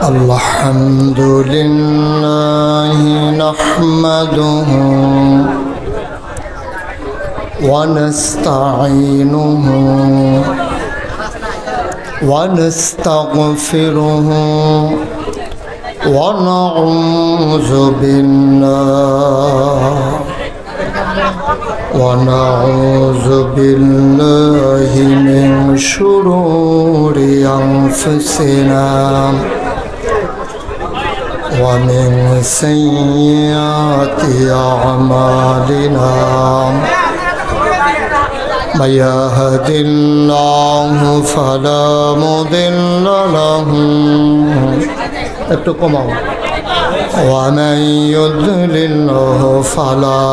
الحمد لله نحمده ونستعينه ونستغفره ونعوذ بالله من شرور أنفسنا ومن سيئات أعمالنا من يهد الله فلا مضل له ومن يضلله فلا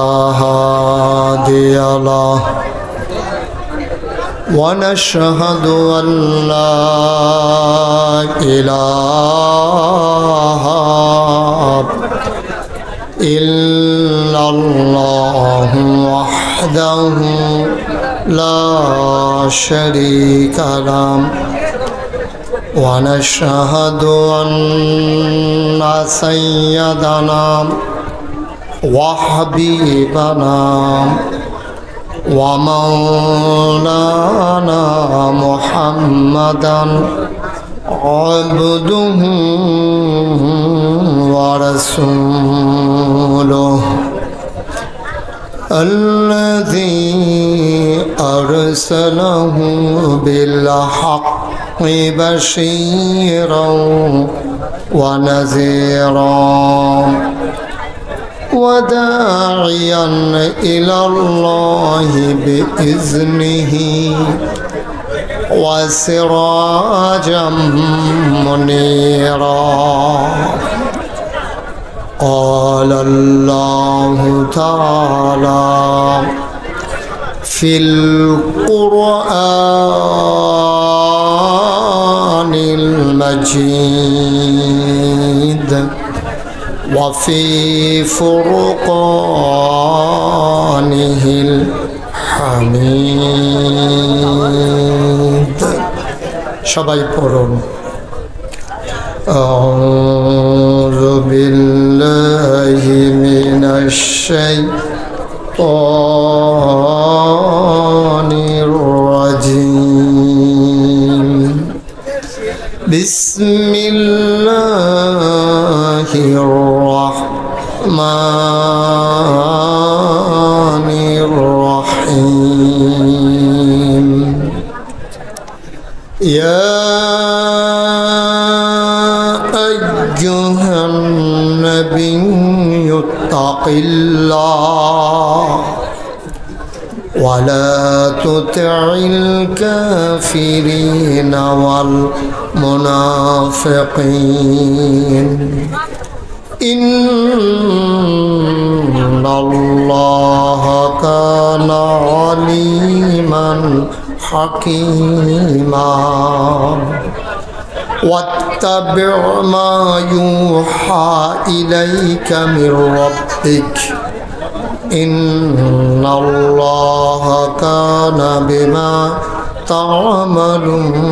هادي له ونشهد أن لا إله إلا الله وحده لا شريك له ونشهد أن سيدنا وحبيبنا ومولانا محمدا عبده ورسوله الذي أرسله بالحق بشيرا ونذيرا وداعيا إلى الله بإذنه وسراجا منيرا قال الله تعالى في القرآن المجيد وفي فرقانه الحميد সবাই পড়ুন أعوذ بالله من الشيطان الرجيم بسم الله الرحمن الرحيم يا أيها النبي اتق الله ولا تطع الكافرين والمنافقين إن الله كان عليما حكيما واتبع ما يوحى إليك من ربك إن الله كان بما تعملون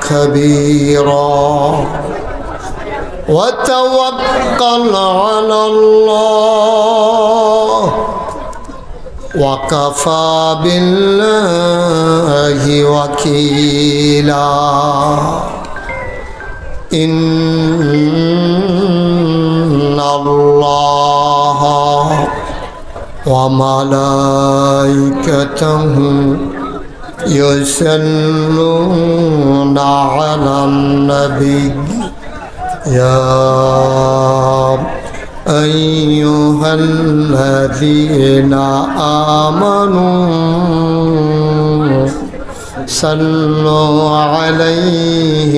خبيرا وتوكل على الله وكفى بالله وكيلا إن الله وملائكته يصلون على النبي يا أيها الذين آمنوا صلوا عليه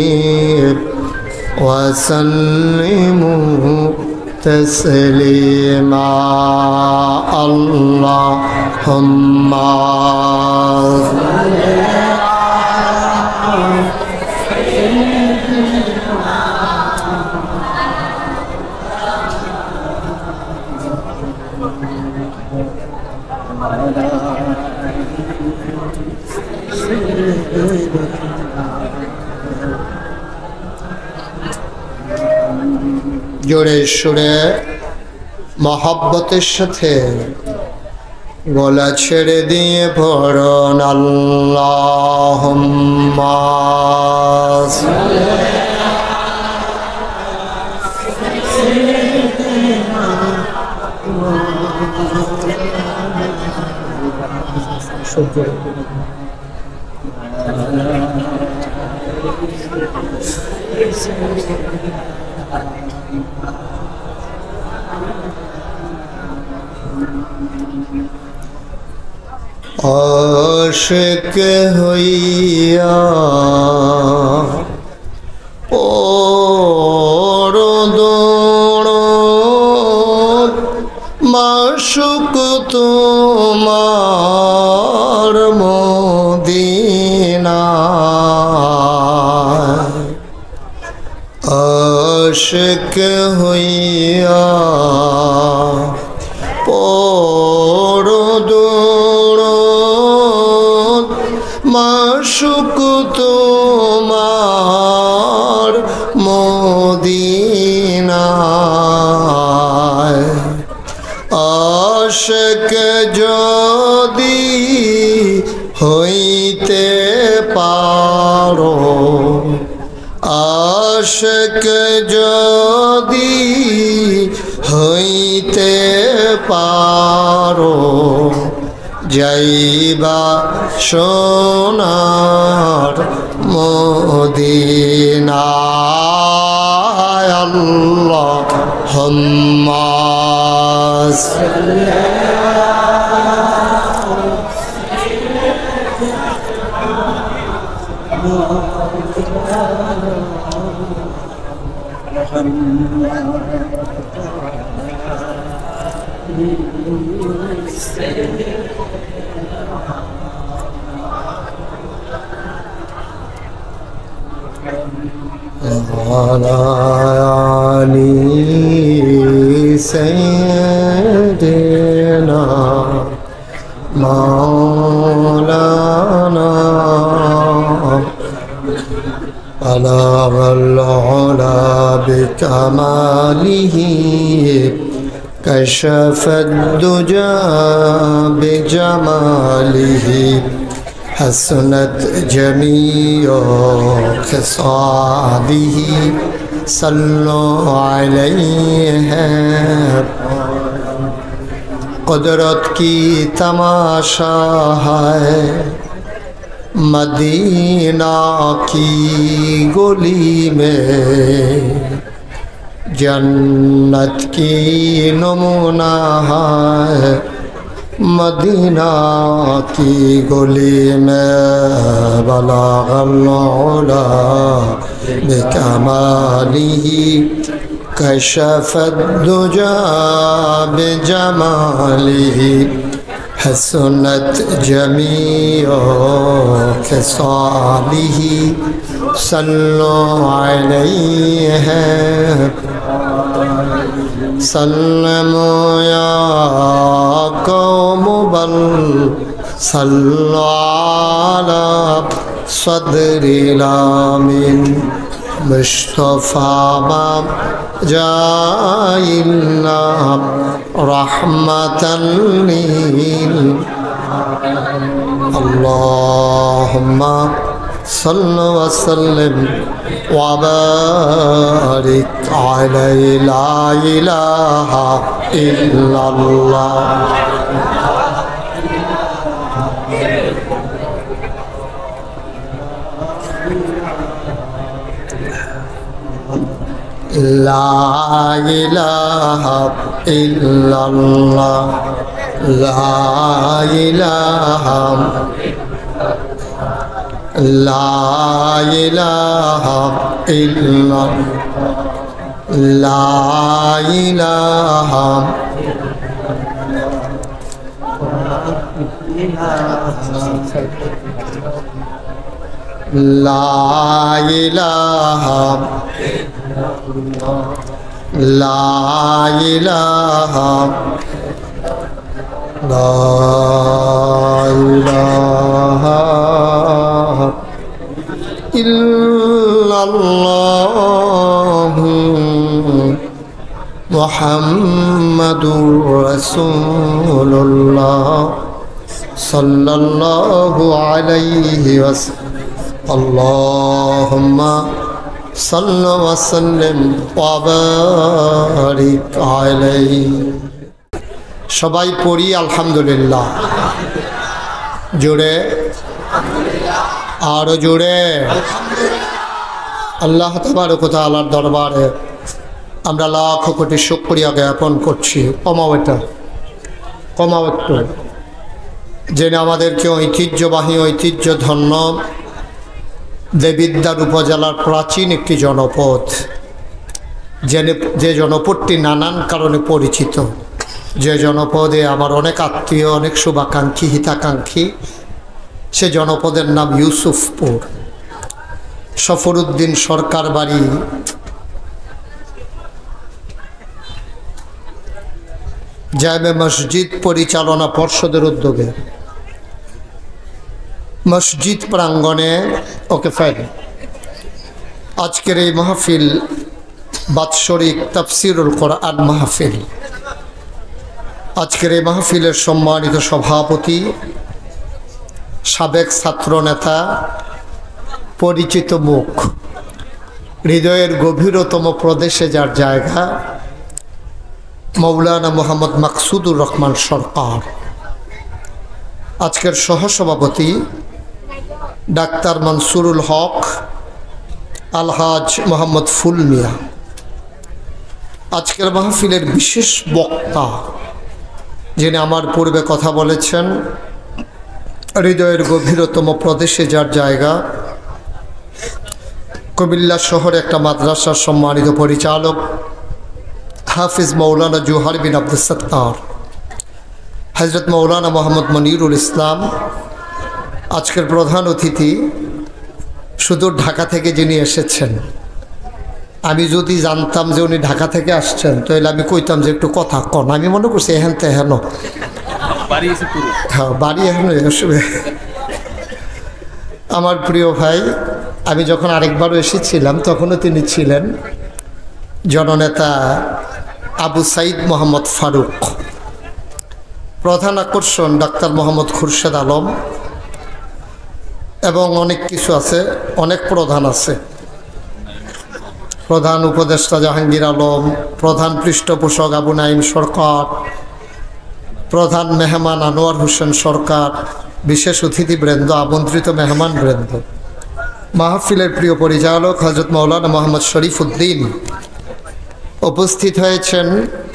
وسلموا تسليما اللهم জোরে সুরে মহব্বতের সাথে গলা ছেড়ে দিয়ে পড়ুন আল্লাহুম্মা আশিক হইয়া দৌড় মাশুক তোমার মদিনা আশিক হইয়া মাশুক তোমার মদিনায় আশিক যদি হইতে পারো আশিক যদি হইতে পারো যাইবা সোনার মদিনায় আল্লাহুম্মা وعلى آل سيدنا مولانا بلغ العلا بكماله كشف الدجى بجماله حسنت جميع خصاله صلوا عليه قدرت کی تماشا ہے مدینہ کی گلی میں جنت کی نمونہ ہے مدینہ کی گلی میں بلغ العلا بکمالہ کشف الدجى بجمالہ حسنت جميع خصاله صلوا عليه سلموا يا قوم بل صلوا على صدر الامين مصطفى جاءنا رحمة اللهم صل وسلم وبارك عليه لا إله إلا الله لا إله إلا الله لا إله لا إله إلا لا إله لا إله لا إله لا إله إلا الله মুহাম্মাদুর রাসূলুল্লাহ সাল্লাল্লাহু আলাইহি ওয়াসাল্লাম। আল্লাহুম্মা সাল্লি ওয়া সাল্লিম ওয়া বারিক আলাইহি। সবাই পড়ি আলহামদুলিল্লাহ। জোরে, আরো জোরে। আল্লাহ তাবারক ওয়া তাআলার দরবারে আমরা লাখ কোটি শুকরিয়া জ্ঞাপন করছি। কমাও একটু। যিনি আমাদেরকে ঐতিহ্যধন্য দেবিদ্বার উপজেলার প্রাচীন একটি জনপদ, যে জনপদটি নানান কারণে পরিচিত, যে জনপদে আমার অনেক আত্মীয়, অনেক শুভাকাঙ্ক্ষী, হিতাকাঙ্ক্ষী। সে জনপদের নাম ইউসুফপুর। সফরউদ্দিন সরকার বাড়ি জামে মসজিদ পরিচালনা পর্ষদের উদ্যোগে মসজিদ প্রাঙ্গণে ওকে ফাইল আজকের এই মাহফিল বাৎসরিক তাফসিরুল কোরআন মাহফিল। আজকের এই মাহফিলের সম্মানিত সভাপতি, সাবেক ছাত্র নেতা, পরিচিত মুখ, হৃদয়ের গভীরতম প্রদেশে যার জায়গা, মৌলানা মোহাম্মদ মাকসুদুর রহমান সরকার। আজকের সহসভাপতি ডাক্তার মনসুরুল হক, আলহাজ মোহাম্মদ ফুল মিয়া। আজকের মাহফিলের বিশেষ বক্তা, যিনি আমার পূর্বে কথা বলেছেন, হৃদয়ের গভীরতম প্রদেশে যার জায়গা, কুমিল্লা শহরে একটা মাদ্রাসার সম্মানিত পরিচালক, হাফিজ মৌলানা জুহার বিন আব্দুল সত্তার, হজরত মৌলানা মোহাম্মদ মনিরুল ইসলাম। আজকের প্রধান অতিথি সুদূর ঢাকা থেকে যিনি এসেছেন। আমি যদি জানতাম যে উনি ঢাকা থেকে আসছেন, তাহলে আমি কইতাম যে একটু কথা কন। আমি মনে করছি এহেন তেহেন, হ্যাঁ বাড়ি এখন আসবে। আমার প্রিয় ভাই, আমি যখন আরেকবারও এসেছিলাম তখনও তিনি ছিলেন জননেতা আবু সাইদ মোহাম্মদ ফারুক। প্রধান আকর্ষণ ডাক্তার মোহাম্মদ খুরশেদ আলম, এবং অনেক কিছু আছে, অনেক প্রধান আছে। প্রধান উপদেষ্টা জাহাঙ্গীর আলম, প্রধান পৃষ্ঠপোষক আবু নাইম সরকার, প্রধান মেহমান আনোয়ার হোসেন সরকার, বিশেষ অতিথিবৃন্দ, আমন্ত্রিত মেহমান বৃন্দ, মাহফিলের প্রিয় পরিচালক হজরত মৌলানা মোহাম্মদ শরীফ উদ্দিন উপস্থিত হয়েছেন।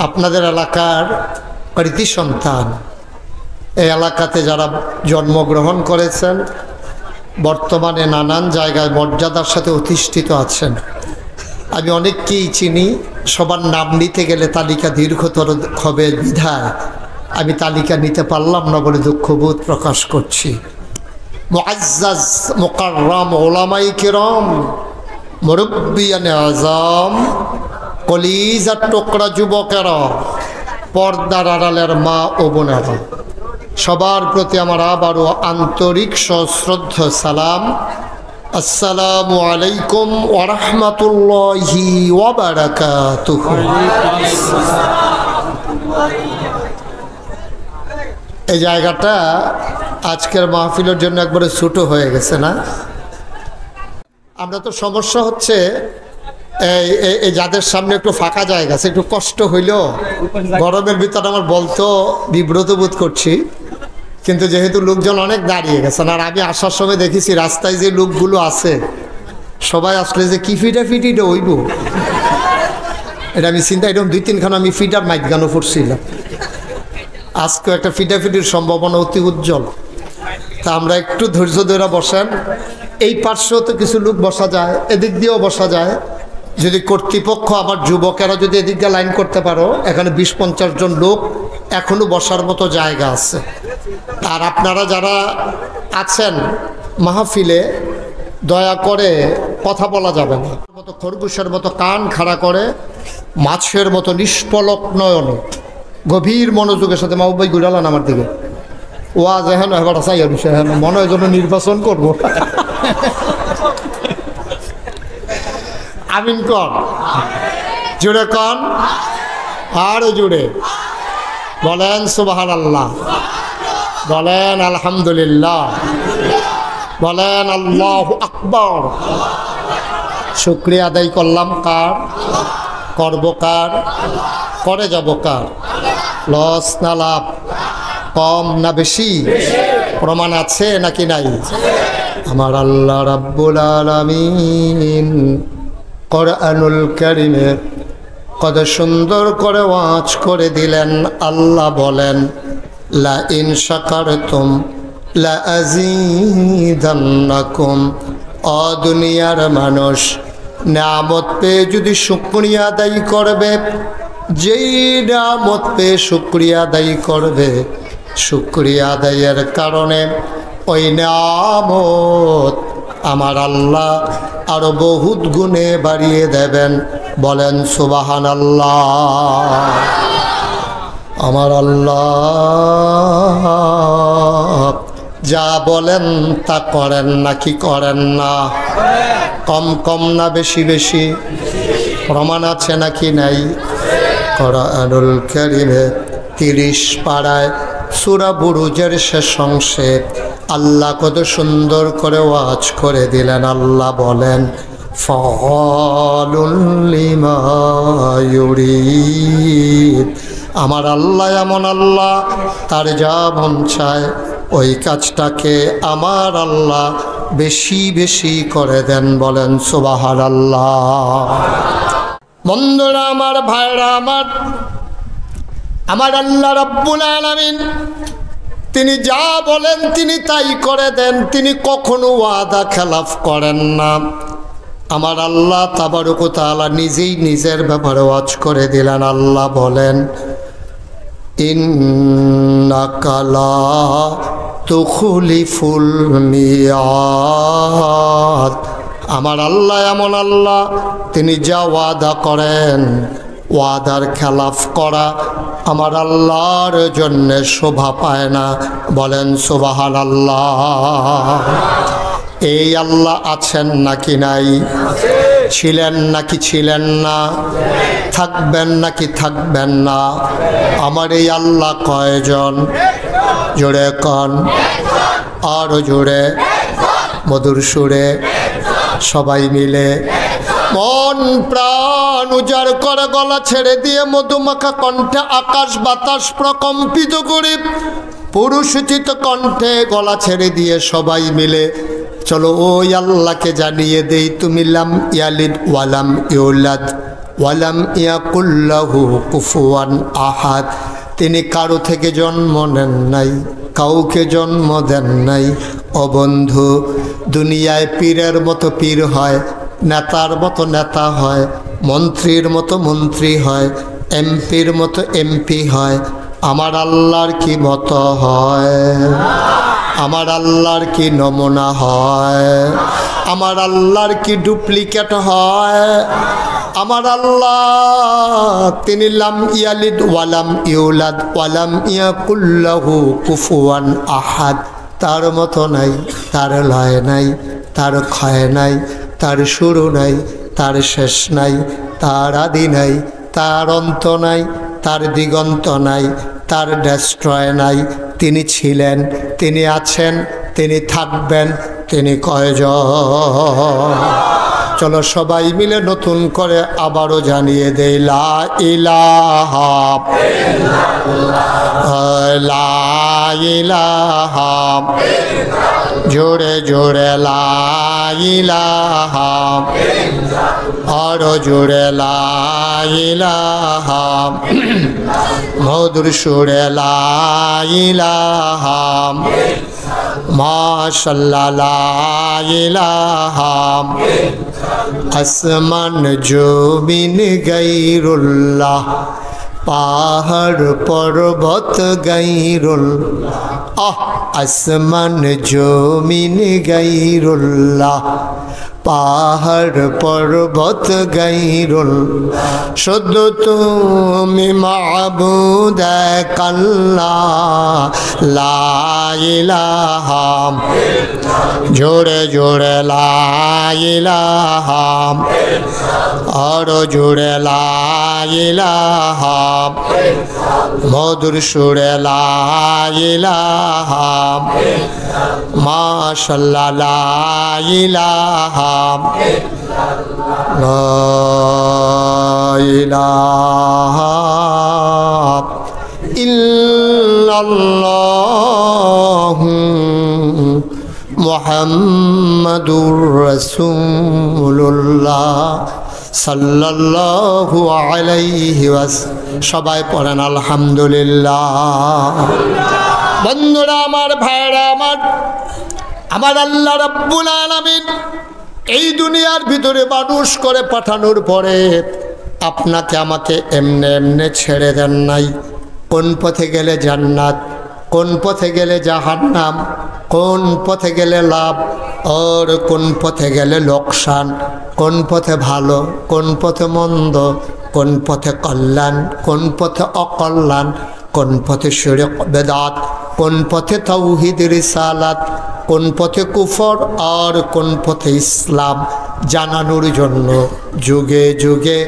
আপনাদের এলাকার কৃতি সন্তান, এই এলাকাতে যারা জন্মগ্রহণ করেছেন, বর্তমানে নানান জায়গায় মর্যাদার সাথে অধিষ্ঠিত আছেন। আমি অনেককেই চিনি, সবার নাম নিতে গেলে তালিকা দীর্ঘতর হবে বিধায় আমি তালিকা নিতে পারলাম না বলে দুঃখবোধ প্রকাশ করছি। মুআজ্জাজ মুকাররম উলামাই কিরাম, মুরব্বিয়ানে আযম, কলিজার টুকরা যুবকেরা, পর্দার আড়ালের মা ও বোনেরা, সবার প্রতি আমার আবারও আন্তরিক সশ্রদ্ধ সালাম। আসসালামু আলাইকুম ওয়া রাহমাতুল্লাহি ওয়া বারাকাতুহু। এই জায়গাটা আজকের মাহফিলের জন্য একবারে ছোট হয়ে গেছে না? আমরা তো সমস্যা হচ্ছে এই যাদের সামনে একটু ফাঁকা জায়গা আছে, একটু কষ্ট হইলেও গরমের ভিতরে আমার বলতো বিব্রত বোধ করছি, কিন্তু যেহেতু লোকজন অনেক দাঁড়িয়ে গেছেন, আর আমি আসার সময় দেখেছি রাস্তায় যে লোকগুলো আছে সবাই আসলে যে কি ফিটাফিটিটা হইব, এটা আমি চিন্তা, এরকম 2-3খানা আমি ফিটার মাইক গানও পড়ছিলাম। আজকে একটা ফিটাফিটির সম্ভাবনা অতি উজ্জ্বল। তা আমরা একটু ধৈর্য ধরে বসেন। এই পার্শ্বেও তো কিছু লোক বসা যায়, এদিক দিয়েও বসা যায়। যদি কর্তৃপক্ষ, আমার যুবকেরা যদি এদিক দিয়ে লাইন করতে পারো, এখানে 20-50 জন লোক এখনো বসার মতো জায়গা আছে। আর আপনারা যারা আছেন মাহফিলে, দয়া করে কথা বলা যাবে না, মতো খরগোশের মতো কান খাড়া করে, মাছের মতো নিষ্পলক নয়নে গভীর মনোযোগের সাথে মাহবুব ভাই ঘুরালেন আমার দিকে, ওয়াজ এখন এবার চাই মনে হয় যেন নির্বাচন করব। আমিন কন, জোরে কন। আরো জুড়ে বলেন সুবহানাল্লাহ, বলেন আলহামদুলিল্লাহ, বলেন আল্লাহু আকবার। শুকরিয়া আদায় করলাম কার? করব কার? করে যাব কার? লস না লাভ? কম না বেশি? প্রমাণ আছে নাকি নাই? আমার আল্লাহ রাব্বুল আলামিন কোরআনুল কারীমে কত সুন্দর করে ওয়াজ করে দিলেন। আল্লাহ বলেন লা ইন শাকারতুম লা আযীদান্নাকুম। ও দুনিয়ার মানুষ, নিয়ামত পেয়ে যদি শুকরিয়া আদায় করবে, যেই নিয়ামত পেয়ে শুকরিয়া আদায় করবে, শুকরিয়া আদায়ের কারণে ওই নিয়ামত আমার আল্লাহ আরো বহুত গুণে বাড়িয়ে দেবেন। বলেন সুবহানাল্লাহ। আমার আল্লাহ যা বলেন তা করেন নাকি করেন না? কম কম না বেশি বেশি? প্রমাণ আছে নাকি নাই? কোরআনুল কারীমে 30 পারায় সূরা বুরুজের শেষ অংশে আল্লাহ কত সুন্দর করে ওয়াজ করে দিলেন। আল্লাহ বলেন ফাআলুল লিমা ইউরিদ। আমার আল্লাহ এমন আল্লাহ, তার যা মন চায় ওই কাজটাকে আমার আল্লাহ বেশি বেশি করে দেন। বলেন সুবহানাল্লাহ। বন্ধুরা আমার, ভাইরা আমার, আমার আল্লাহ রাব্বুল আলামিন তিনি যা বলেন তিনি তাই করে দেন। তিনি কখনো ওয়াদা খেলাফ করেন না। আমার আল্লাহ তাবারক ওয়া তাআলা নিজেই নিজের ব্যাপারে ওয়াজ করে দিলেন। আল্লাহ বলেন ইন্নাকা লা তুখলিফুল মিয়াদ। আমার আল্লাহ এমন আল্লাহ, তিনি যা ওয়াদা করেন, ওয়াদার খেলাফ করা আমার আল্লাহর জন্য শোভা পায় না। বলেন সুবহানাল্লাহ। এই আল্লাহ আছেন নাকি নাই? ছিলেন নাকি ছিলেন না? থাকবেন নাকি থাকবেন না? আমার এই আল্লাহ কয়জন? জোরে কন, আরো জোরে, মধুর সুরে, সবাই মিলে মন প্রাণ উজাড় করে গলা ছেড়ে দিয়ে মধুমাখা কণ্ঠে আকাশ বাতাস প্রকম্পিত করে পুরুষোচিত কণ্ঠে গলা ছেড়ে দিয়ে সবাই মিলে চলো ওই আল্লাহকে জানিয়ে দেই, তুমি লাম ইয়ালিদ ওয়ালাম ইউলাদ ওয়ালাম ইয়াকুল লাহু কুফুয়ান আহাদ। তিনি কারো থেকে জন্ম নেন নাই, কাউকে জন্ম দেন নাই। ও বন্ধু, দুনিয়ায় পীরের মতো পীর হয়, নেতার মতো নেতা হয়, মন্ত্রীর মতো মন্ত্রী হয়, এমপির মতো এমপি হয়। আমার আল্লাহর কি মতো হয়? আমার আল্লাহর কি নমুনা হয়? আমার আল্লাহর কি ডুপ্লিকেট হয়? আমার আল্লাহ তিনি লাম ইয়ালিদ ওয়ালাম ইউলাদ ওয়ালাম ইয়াকুল লাহু কুফুয়ান আহাদ। তার মতো নাই, তার লয় নাই, তার ক্ষয় নাই, তার শুরু নাই, তার শেষ নাই, তার আদি নাই, তার অন্ত নাই, তার দিগন্ত নাই, তার ডেস্ট্রয় নাই। তিনি ছিলেন, তিনি আছেন, তিনি থাকবেন, তিনি কয়জন? চলো সবাই মিলে নতুন করে আবারও জানিয়ে দেই লা ইলাহা লা ইলাহা, জোরে জোরে লা ইলাহা, আরো জোরে লা ইলাহা, মধুর সুরে লা ইলাহা, মাশাআল্লাহ লা ইলাহা। আসমান জমিন গায়রুল্লাহ, পাহাড় পর্বত গায়রুল্লাহ। আসমান জমিন গাইরুল্লাহ, পাহাড় পর্বত গাইরুল্লাহ, শুধু তুমি মাবুদ এক আল্লাহ, লা ইলাহা, জোরে জোরে লা ইলাহা, আরো জোরে লা ইলাহা, মধুর সুরে লা ইলাহা, মাশাআল্লাহ লা ইলাহা, লা ইলাহা ইল্লাল্লাহু মুহাম্মাদুর রাসূলুল্লাহ সাল্লাল্লাহু আলাইহি ওয়াসাল্লাম। সবাই পড়েন আলহামদুলিল্লাহ। বন্ধুরা আমার, ভাইরা আমার, আমার আল্লাহ রাব্বুল আলামিন এই দুনিয়ার ভিতরে মানুষ করে পাঠানোর পরে আপনাকে আমাকে এমনে এমনে ছেড়ে দেন নাই। কোন পথে গেলে জান্নাত, কোন পথে গেলে জাহান্নাম, কোন পথে গেলে লাভ আর কোন পথে গেলে লোকসান, কোন পথে ভালো, কোন পথে মন্দ, কোন পথে কল্যাণ, কোন পথে অকল্যাণ, কোন পথে শিরক বেদাত, কোন পথে তাওহীদ রিসালাত, কোন পথে কুফর আর কোন পথে ইসলাম জানানোর জন্য যুগে যুগে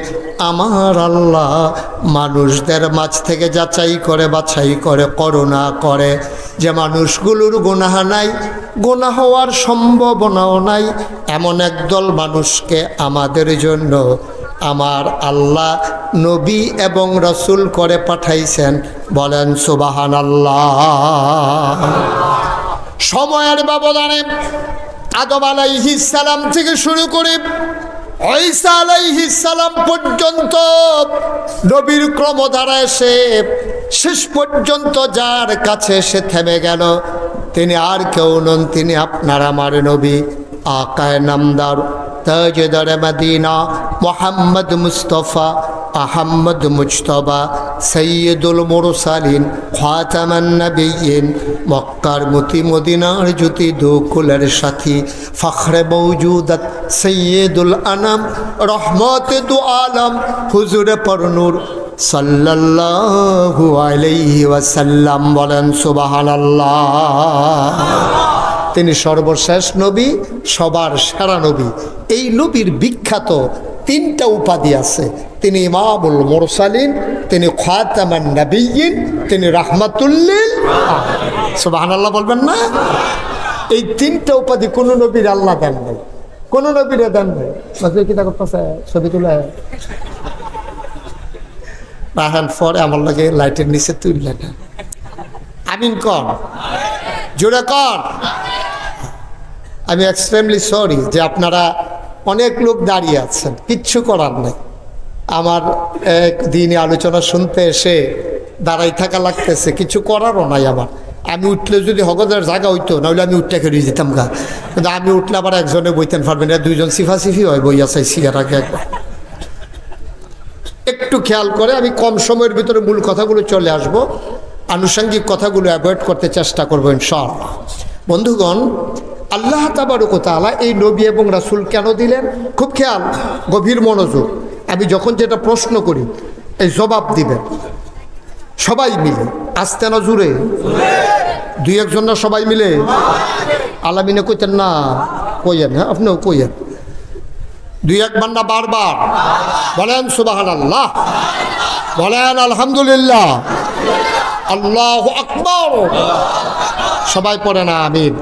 আমার আল্লাহ মানুষদের মাঝ থেকে যাচাই করে বাছাই করে করুণা করে যে মানুষগুলোর গুনাহ নাই, গুনাহ হওয়ার সম্ভাবনাও নাই, এমন একদল মানুষকে আমাদের জন্য আমার আল্লাহ নবী এবং রাসূল করে পাঠাইছেন। বলেন সুবহানাল্লাহ। সময়ের ব্যবধানে আদম আলাইহিস সালাম থেকে শুরু করে ঈসা আলাইহিস সালাম পর্যন্ত নবীর ক্রমধারা এসে শেষ পর্যন্ত যার কাছে এসে থেমে গেল তিনি আর কেউ নন, তিনি আপনার আমার নবী আকায়ে নামদার তাজদার মদিনা মুহাম্মদ মুস্তাফা আহমদ মুজতবা সৈয়দুল মুরসালিন খাতামান নবিয়্যিন, মক্কার মতি মদিনার জ্যোতি দুকুলের সাথী ফখরে মওজুদাত সৈয়দুল আনাম রহমতে দু আলম হুজুরে পরনূর সাল্লাল্লাহু আলাইহি ওয়াসাল্লাম। বলেন সুবহানাল্লাহ। তিনি সর্বশেষ নবী, সবার সেরা নবী। এই নবীর বিখ্যাত তিনটা উপাধি আছে। তিনি ইমামুল মুরসালিন, তিনি খাতামান নবিয়্যিন, তিনি রাহমাতুল লিল আলামিন। সুবহানাল্লাহ বলবেন না? এই তিনটা উপাধি কোন নবীর আল্লাহ দেন নাই, কোন নবীর দেন নাই। মাঝে কিতা করতেছে ছবি তুলে রাহান পরে আমার লাগে লাইটের নিচে তুললেন। আমিন কর, জোরে কর। আমি এক্সট্রিমলি সরি যে আপনারা অনেক লোক দাঁড়িয়ে আছেন, কিচ্ছু করার নেই। আমার একদিনে আলোচনা শুনতে এসে দাঁড়াই থাকা লাগতেছে, কিছু করারও নাই আমার। আমি উঠলে যদি হগদের জায়গা হইতো, নাহলে আমি উঠতে খেয়ে যেতাম গা। কিন্তু আমি উঠলে আবার একজনে বইতেন পারবেন না, দুইজন সিফাসিফি হয় বইয়া চাইছি এর আগে একবার। একটু খেয়াল করে আমি কম সময়ের ভিতরে মূল কথাগুলো চলে আসব, আনুষঙ্গিক কথাগুলো অ্যাভয়েড করতে চেষ্টা করবো ইনশাআল্লাহ। বন্ধুগণ, আল্লাহ তাবারক ওয়া তাআলা এই নবী এবং রাসূল কেন দিলেন? খুব খেয়াল, গভীর মনোযোগ। আমি যখন যেটা প্রশ্ন করি এই জবাব দিবেন সবাই মিলে, আস্তে না জুড়ে, দুই একজন না সবাই মিলে। আলামিনে কইতেন না, কইয়েন, হ্যাঁ আপনিও কইয়েন, দুই একবার না বারবার বলেন সুবহানাল্লাহ, বলেন আলহামদুলিল্লাহ, আল্লাহু আকবার। সবাই পড়ে না আমিন।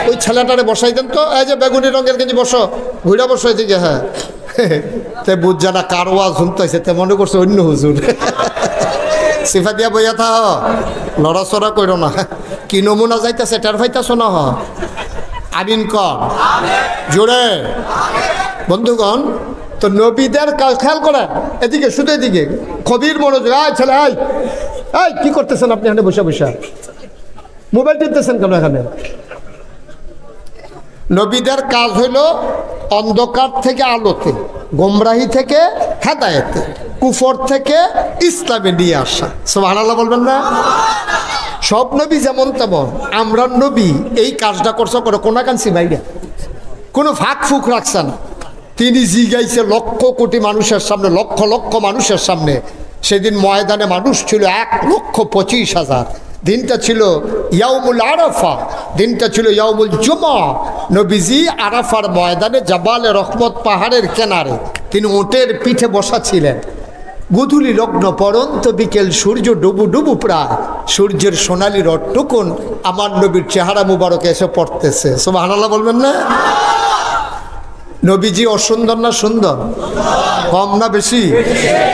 ওই ছেলেটারে বসাই দেন তো, এই যে বেগুনি রঙের গেঞ্জি, বসো, ঘুরা বসাই দিকে। হ্যাঁ তে বুঝ জানা কার ওয়াজ শুনতেছে, তে মনে করছে অন্য হুজুর। সিফা দিয়া বইয়া থা, লড়াচড়া করো না। কি নমুনা যাইতেছে টের পাইতেছ না? আমিন কর জোরে। বন্ধুগণ, তো নবীদের খেয়াল করেন, এদিকে শুধু এদিকে গভীর মনোযোগ। আয় ছেলে, আয়, এই কি করতেছেন আপনি এখানে বসে বসে? মোবাইল টিপতেছেন কেন এখানে? নবীদের কাজ হইল অন্ধকার থেকে আলোতে, গোমরাহি থেকে হেদায়েতে, কুফর থেকে ইসলামে নিয়ে আসা। সুবহানাল্লাহ বলবেন না? সব নবী যেমন তেমন, আমরা নবী এই কাজটা করছে করে কোনা কানছি বাইরে, কোনো ফাঁক ফুক রাখছে না। তিনি জিগাইছে লক্ষ কোটি মানুষের সামনে, লক্ষ লক্ষ মানুষের সামনে। সেদিন ময়দানে মানুষ ছিল 1,25,000। দিনটা ছিল ইয়াউমুল আরাফা, দিনটা ছিল ইয়াউমুল জুমা। নবীজি আরাফার ময়দানে জাবালে রহমত পাহাড়ের কিনারে তিনি উটের পিঠে বসা ছিলেন। গোধূলি লগ্ন পরন্ত বিকেল, সূর্য ডুবু ডুবু প্রায়, সূর্যের সোনালি রটটুকুন আমার নবীর চেহারা মুবারক এসে পড়তেছে। সুবহানাল্লাহ বলবেন না? নবীজি অসুন্দর না সুন্দর? কম না বেশি?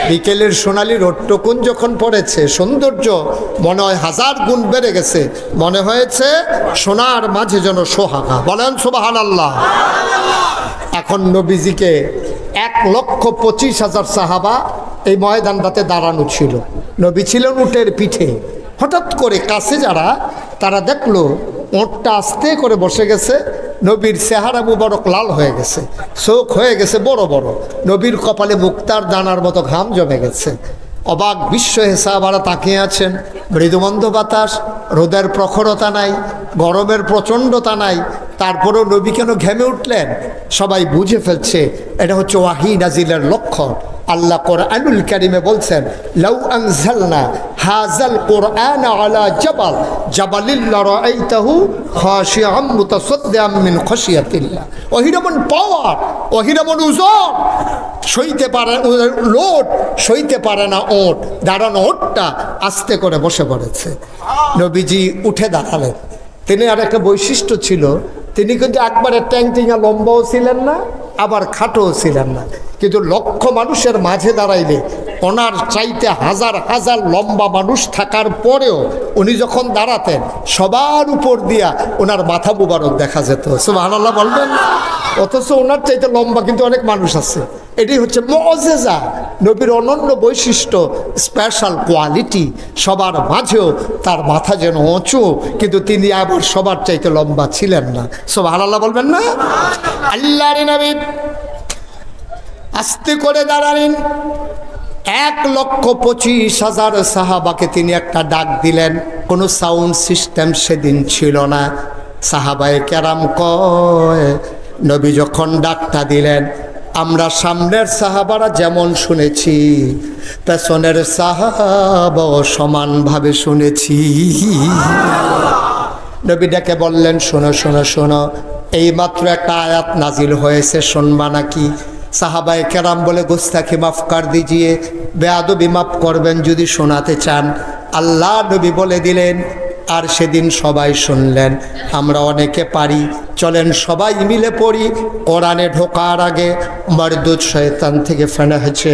বিকেলের সোনালি রোদটুকুন যখন পড়েছে, সৌন্দর্য মনে হয় 1000 গুণ বেড়ে গেছে। মনে হয়েছে সোনার মাঝে যেন সোহাগা। বলেন সুবহানাল্লাহ। এখন নবীজিকে 1,25,000 সাহাবা এই ময়দানটাতে দাঁড়ানো ছিল। নবী ছিলেন উটের পিঠে। হঠাৎ করে কাছে যারা, তারা দেখলো ওঁটটা আস্তে করে বসে গেছে। নবীর চেহারা মুবারক লাল হয়ে গেছে, চোখ হয়ে গেছে বড় বড়, নবীর কপালে মুক্তার দানার মতো ঘাম জমে গেছে। অবাক বিশ্ব সাহাবারা তাকিয়ে আছেন। মৃদুমন্দ বাতাস, রোদের প্রখরতা নাই, গরমের প্রচণ্ডতা নাই, তারপরেও নবী কেন ঘেমে উঠলেন? সবাই বুঝে ফেলছে এটা হচ্ছে ওয়াহি নাজিলের লক্ষণ। আল্লাহ কোরআনুল কারীমে বলছেন, লাউ আনজালনা হাযাল কোরআন আলা জাবাল জাবালিল লারাআইতাহু খাশিআম মুতাসাদ্দিআম মিন খাশিয়াতিল্লাহ। ওহিরমন পাওয়ার, ওহিরমন ওজন, সইতে পারে লোড, সইতে পারে না ওট। দাঁড়ানো ওটটা আস্তে করে বসে পড়েছে। নবীজি উঠে দাঁড়ালেন। তিনি আর একটা বৈশিষ্ট্য ছিল, তিনি কিন্তু একবারে ট্যাংটিঙা লম্বাও ছিলেন না, আবার খাটোও ছিলেন না। কিন্তু লক্ষ মানুষের মাঝে দাঁড়াইলে, ওনার চাইতে 1000 লম্বা মানুষ থাকার পরেও উনি যখন দাঁড়াতেন, সবার উপর দিয়া ওনার মাথা মুবারক দেখা যেত। সুবহানাল্লাহ বলবেন? অথচ ওনার চাইতে লম্বা কিন্তু অনেক মানুষ আছে। এটাই হচ্ছে মুআজিজা, নবীর অনন্য বৈশিষ্ট্য, স্পেশাল কোয়ালিটি। সবার মাঝেও তার মাথা যেন উঁচু, কিন্তু তিনি আবার সবার চাইতে লম্বা ছিলেন না। সুবহানাল্লাহ বলবেন না? আল্লাহর নবী আস্তে করে দাঁড়ালেন। 1,25,000 সাহাবাকে তিনি একটা ডাক দিলেন। কোনো সাউন্ড সিস্টেম সেদিন ছিল না। সাহাবায়ে কেরাম কয়, নবী যখন ডাকটা দিলেন, আমরা সামনের সাহাবারা যেমন শুনেছি, পেছনের সাহাবাও সমানভাবে শুনেছি। নবী ডেকে বললেন, শোনো শোনো শোনো, এইমাত্র একটা আয়াত নাজিল হয়েছে, শুনবা নাকি? সাহাবায়ে কেরাম বলে, গুস্তাখি মাফ কর দিজিয়ে, বেয়াদবি মাফ করবেন যদি শোনাতে চান। আল্লাহ নবী বলে দিলেন। আর সেদিন সবাই শুনলেন। আমরা অনেকে পারি, চলেন সবাই মিলে পড়ি। কোরআনে ঢোকার আগে মরদুদ শয়তান থেকে ফেনা হয়েছে,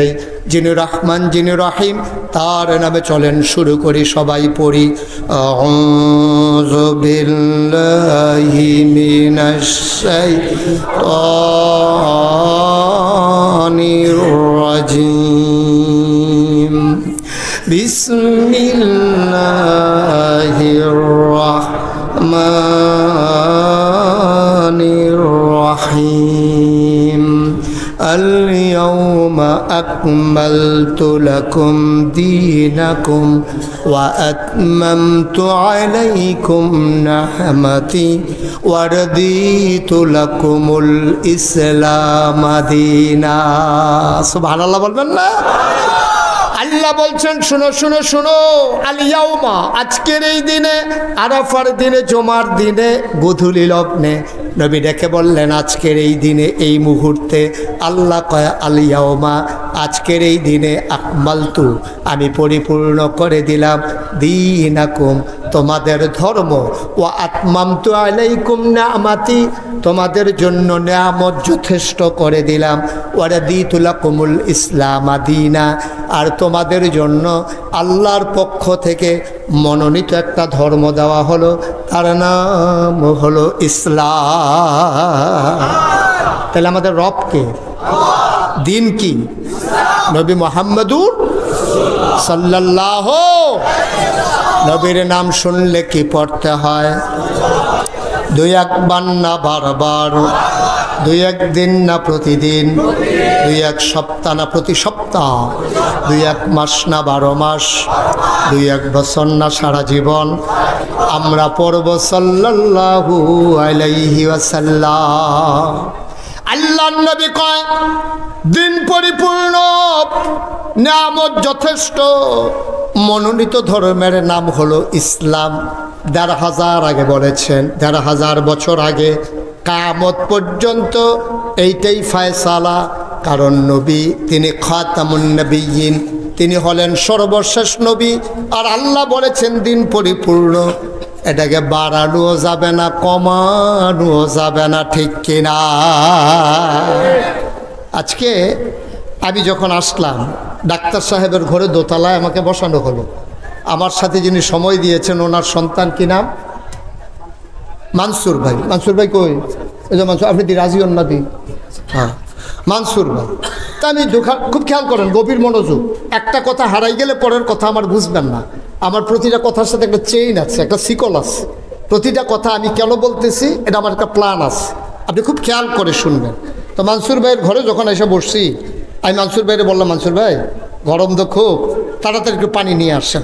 যিনি রহমান যিনি রহিম, তার নামে চলেন শুরু করি, সবাই পড়ি। আউযু বিল্লাহি মিনাশ শাইতানির রাজিম। বিসমিল্লাহির রহমানির রহিম। আল-ইয়াওমা আকমালতু লাকুম দীনাকুম ওয়া আতমামতু আলাইকুম নি'মাতি ওয়া রাদিতু লাকুমুল ইসলাম দীনা। সুবহানাল্লাহ বলবেন না? আল্লাহ বলছেন, শুনো শুনো শুনো, আল-ইয়াউমা, আজকের এই দিনে, আরাফার দিনে, জুমার দিনে, গোধূলি লগ্নে নবী ডেকে বললেন, আজকের এই দিনে, এই মুহূর্তে। আল্লাহ কয়, আল-ইয়াউমা, আজকের এই দিনে, আকমালতু, আমি পরিপূর্ণ করে দিলাম, দীনাকুম, তোমাদের ধর্ম, ও আতমামতু আলাইকুম নি'মাতি, তোমাদের জন্য নিয়ামত যথেষ্ট করে দিলাম, ওয়া রাদিতু লাকুমুল ইসলাম দীনা, আর তোমাদের জন্য আল্লাহর পক্ষ থেকে মনোনীত একটা ধর্ম দেওয়া হলো, তার নাম হলো ইসলাম। তাহলে আমাদের রব কে? দিন কি? নবী মুহাম্মদুর সাল্লাল্লাহু। নবীর নাম শুনলে কি পড়তে হয়? 2-1 বার না বারবার, 2-1 দিন না প্রতিদিন, দুই এক সপ্তাহ না প্রতি সপ্তাহ, দুই এক মাস না 12 মাস, দুই এক বছর না সারা জীবন আমরা পড়ব সাল্লাল্লাহু আলাইহি ওয়াসাল্লাম। আল্লাহর নবী কয় দিন পরিপূর্ণ, নিয়ামত যথেষ্ট, মনোনীত ধর্মের নাম হলো ইসলাম। ১,৫০০ আগে বলেছেন, ১,৫০০ বছর আগে কিয়ামত পর্যন্ত এইটাই ফায়সালা। কারণ নবী তিনি খাতামুন নবিয়্যিন, তিনি হলেন সর্বশেষ নবী। আর আল্লাহ বলেছেন দিন পরিপূর্ণ, এটাকে বাড়ানোও যাবে না, কমানোও যাবে না, ঠিক কিনা? আজকে আমি যখন আসলাম ডাক্তার সাহেবের ঘরে দোতলায় আমাকে বসানো হলো। আমার সাথে যিনি সময় দিয়েছেন ওনার সন্তান, কি নাম? মানসুর ভাই। মানসুর ভাই কই? এই যে মানসুর, আপনি দি রাজি হন না দি? হ্যাঁ, মানসুর ভাই। তা আমি খুব খেয়াল করেন, গভীর মনোযোগ। একটা কথা হারাই গেলে পরের কথা আমার বুঝবেন না। আমার প্রতিটা কথার সাথে একটা চেইন আছে, একটা শিকল আছে। প্রতিটা কথা আমি কেন বলতেছি এটা আমার একটা প্ল্যান আছে, আপনি খুব খেয়াল করে শুনবেন। তো মানসুর ভাইয়ের ঘরে যখন এসে বসছি, আমি মানসুর ভাইয়ের বললাম, মানসুর ভাই গরম তো খুব, তাড়াতাড়ি একটু পানি নিয়ে আসেন।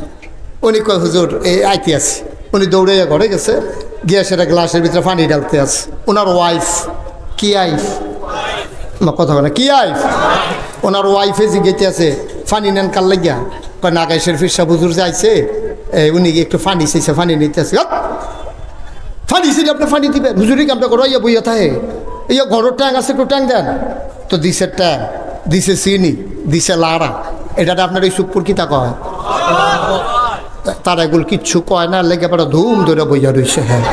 উনি কয় হুজুর এই আইতে আছি। উনি দৌড়াইয়া ঘরে গেছে, গিয়ে সেটা গ্লাসের ভিতরে পানি ডালতে আছে। ওনার ওয়াইফ, কি আইফ কথা বলে, কি আইফ, ওনার ওয়াইফে জিজ্ঞেতে আছে পানি নেন কার লাগিয়া? কয় নাগাই শরীফের সাহেব হুজুর যাইছে, উনি একটু পানি চাইছে, পানি নিতে আছে। পানি ছিল আপনি পানি দিবেন, হুজুরি কামটা করো, ইয়া বইয়া থাকে, ইয়া ঘরের ট্যাং আছে, একটু ট্যাং দেন। তো দিছে ট্যাং, দিছে চিনি, দিছে লাড়া। এটা আপনার এই সুপুর কিতা কয়? তারা এগুলো কিচ্ছু কয় না, লেগে পড়া ধুম ধরে বইয়া রয়েছে। হ্যাঁ,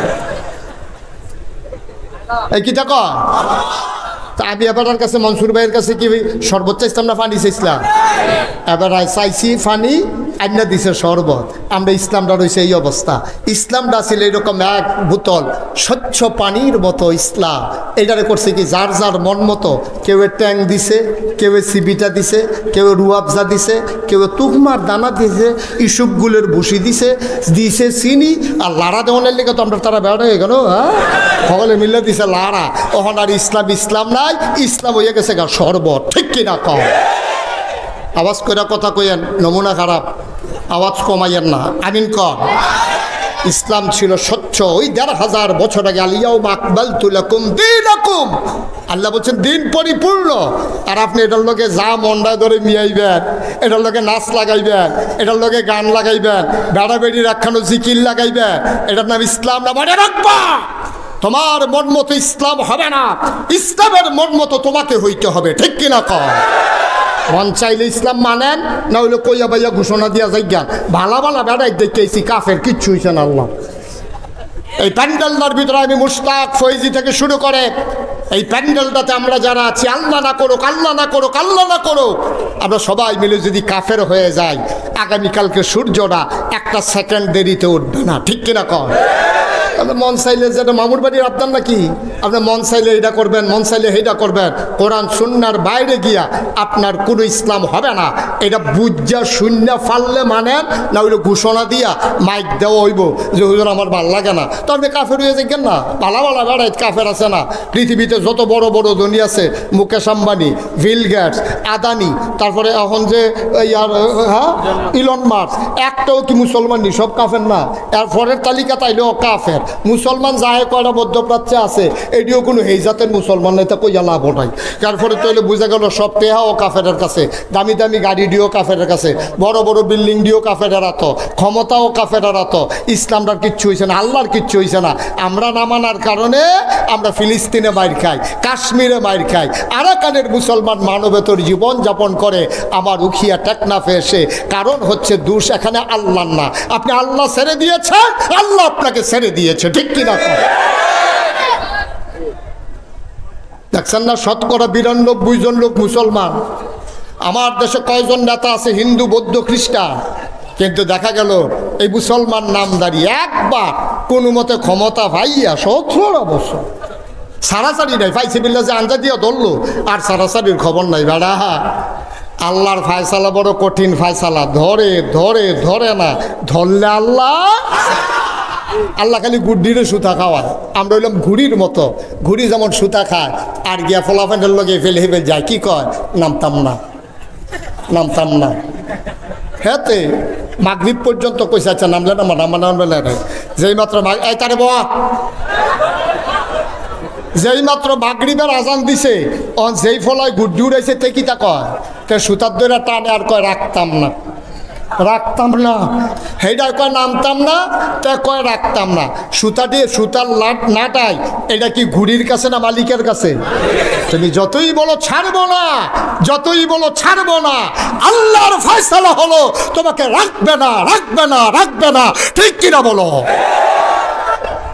এই কিতা কয়? তা আমি এবার কাছে মনসুর ভাইয়ের কাছে কি শরবত চাইছিলাম না পানি চাইছিলাম? এবার চাইছি পানি, আইনা দিছে শরবত। আমরা ইসলামটা রয়েছে এই অবস্থা। ইসলামটা ছিল এরকম এক বোতল স্বচ্ছ পানির মতো ইসলাম। এটারে করছে কি যার যার মন মতো। কেউ ট্যাং দিছে, কেউ সিবিটা দিছে, কেউ রুয়াবজা দিছে, কেউ তুকমার দানা দিছে, ইসুপগুলের ভুসি দিছে, দিছে চিনি। আর লাড়া দেওয়ানের লেগে তো আমরা তারা বেড়া হয়ে গেল। হ্যাঁ, সকলে মিলে দিছে লাড়া। ওখানে আর ইসলাম ইসলাম নাই, ইসলাম হয়ে গেছে গা শরবত, ঠিক কিনা কম? আওয়াজ কইরা কথা কইয়েন, নমুনা খারাপ, আওয়াজ কমাইয়েন না, আমিন কর। ইসলাম ছিল স্বচ্ছ। ওই ১,৫০০ বছর আগে আলিয়াউমা আকমালতু লাকুম দীনাকুম, আল্লাহ বলছেন দিন পরিপূর্ণ। আর আপনি এটার লগে যা মন্ডায় ধরে মিয়াইবেন, এটার লগে নাচ লাগাইবেন, এটার লগে গান লাগাইবেন, বেড়া বেড়ি রাখানো জিকির লাগাইবেন, এটার নাম ইসলাম না। মনে রাখবা, তোমার মন মতো ইসলাম হবে না, ইসলামের মন মতো তোমাকে হইতে হবে, ঠিক কিনা কর? মন চাইলে ইসলাম মানেন, না হইলে কইয়া বাইয়া ঘোষণা দিয়া যাইগান ভালা ভালা বেড়াই দেখেছি কাফের, কিচ্ছু হইছে না। আল্লাহ এই প্যান্ডেলটার ভিতরে আমি মুশতাক ফৈজি থেকে শুরু করে এই প্যান্ডেলটাতে আমরা যারা আছি, আল্লাহ না করুক, আল্লাহ না করুক, আল্লাহ না করুক, আমরা সবাই মিলে যদি কাফের হয়ে যাই, আগামীকালকে সূর্যটা একটা সেকেন্ড দেরিতে উঠবে না, ঠিক কিনা কর? আপনার মন চাইলে যেটা মামুর বাড়ির আবদার নাকি, আপনার মন চাইলে এটা করবেন, মন চাইলে সেইটা করবেন। কোরআন সুন্নাহর বাইরে গিয়া আপনার কোনো ইসলাম হবে না। এটা বুঝা শূন্য ফাললে মানেন, না হইলে ঘোষণা দিয়া মাইক দেওয়া হইব যে হুজুর আমার ভাল লাগে না, তো আপনি কাফের হয়ে যাবেন না। পালা পালা বেড়াই কাফের আছে না? পৃথিবীতে যত বড় বড় ধনী আছে, মুকেশ আম্বানি, বিল গেটস, আদানি, তারপরে এখন যে হ্যাঁ ইলন মাস্ক, একটাও কি মুসলমান নি? সব কাফের না? এর পরের তালিকা তাইলেও কাফের। মুসলমান যাহে কয়টা মধ্যপ্রাচ্যে আছে, এটিও কোনো এই জাতের মুসলমান নাই, তা কইয়া লাভ নাই। তারপরে তৈলে বোঝা গেল সব টেহাও কাফেরের কাছে, দামি দামি গাড়ি দিয়েও কাফেরের কাছে, বড় বড় বিল্ডিং দিয়েও কাফেরের আত, ক্ষমতাও কাফেরের আত। ইসলামটার কিচ্ছু হয়েছে না, আল্লাহর কিচ্ছু হয়েছে না। আমরা না মানার কারণে আমরা ফিলিস্তিনে মাইর খাই, কাশ্মীরে মাইর খাই, আরাকানের মুসলমান মানবেতর জীবন যাপন করে আমার উখিয়া টেকনাফে এসে। কারণ হচ্ছে দোষ এখানে আল্লাহ না, আপনি আল্লাহ ছেড়ে দিয়েছেন, আল্লাহ আপনাকে ছেড়ে দিয়েছে, ঠিক কিনা? দেখছেন না, ৯২ জন লোক মুসলমান। আমার দেশে কয়জন নেতা আছে হিন্দু, বৌদ্ধ, খ্রিস্টান, কিন্তু দেখা গেল এই মুসলমান নামদারি একবার কোনো মতে ক্ষমতা ভাইয়া ১৭ বছর সারাসারি নাই, ফাইসি বিল্লা যে আঞ্জা দিয়ে ধরলো, আর সারাসারির খবর নাই। বেড়া আল্লাহর ফায়সালা বড় কঠিন ফায়সালা, ধরে ধরে ধরে না, ধরলে আল্লাহ আল্লাহ খালি গুড্ডিরে সুতা খাওয়ায়। আমরা হইলাম ঘুড়ির মতো, ঘুড়ি যেমন সুতা খায় আর গিয়া ফলাফানের লগে ফেলে হেবে যায়, কি কয় নামতাম না নামতাম না। হ্যাঁতে মাগরিব পর্যন্ত কইসা আচ্ছা নামলে না নামলে না, যেই মাত্র এই তারে বাবা যেই মাত্র মাগরিবের আজান দিছে যেই ফলায় গুড্ডি উড়াইছে তে কিতা কয়, তে সুতার দইরা টানে আর কয় রাখতাম না রাখতাম না, সেইটা কয় নামতাম না, তে কয় রাখতাম না। সুতা দিয়ে সুতার নাটাই এটা কি ঘুড়ির কাছে না মালিকের কাছে? তুমি যতই বলো ছাড়বো না, যতই বলো ছাড়বো না, আল্লাহর ফয়সালা হলো তোমাকে রাখবে না রাখবে না রাখবে না, ঠিক কিনা বলো?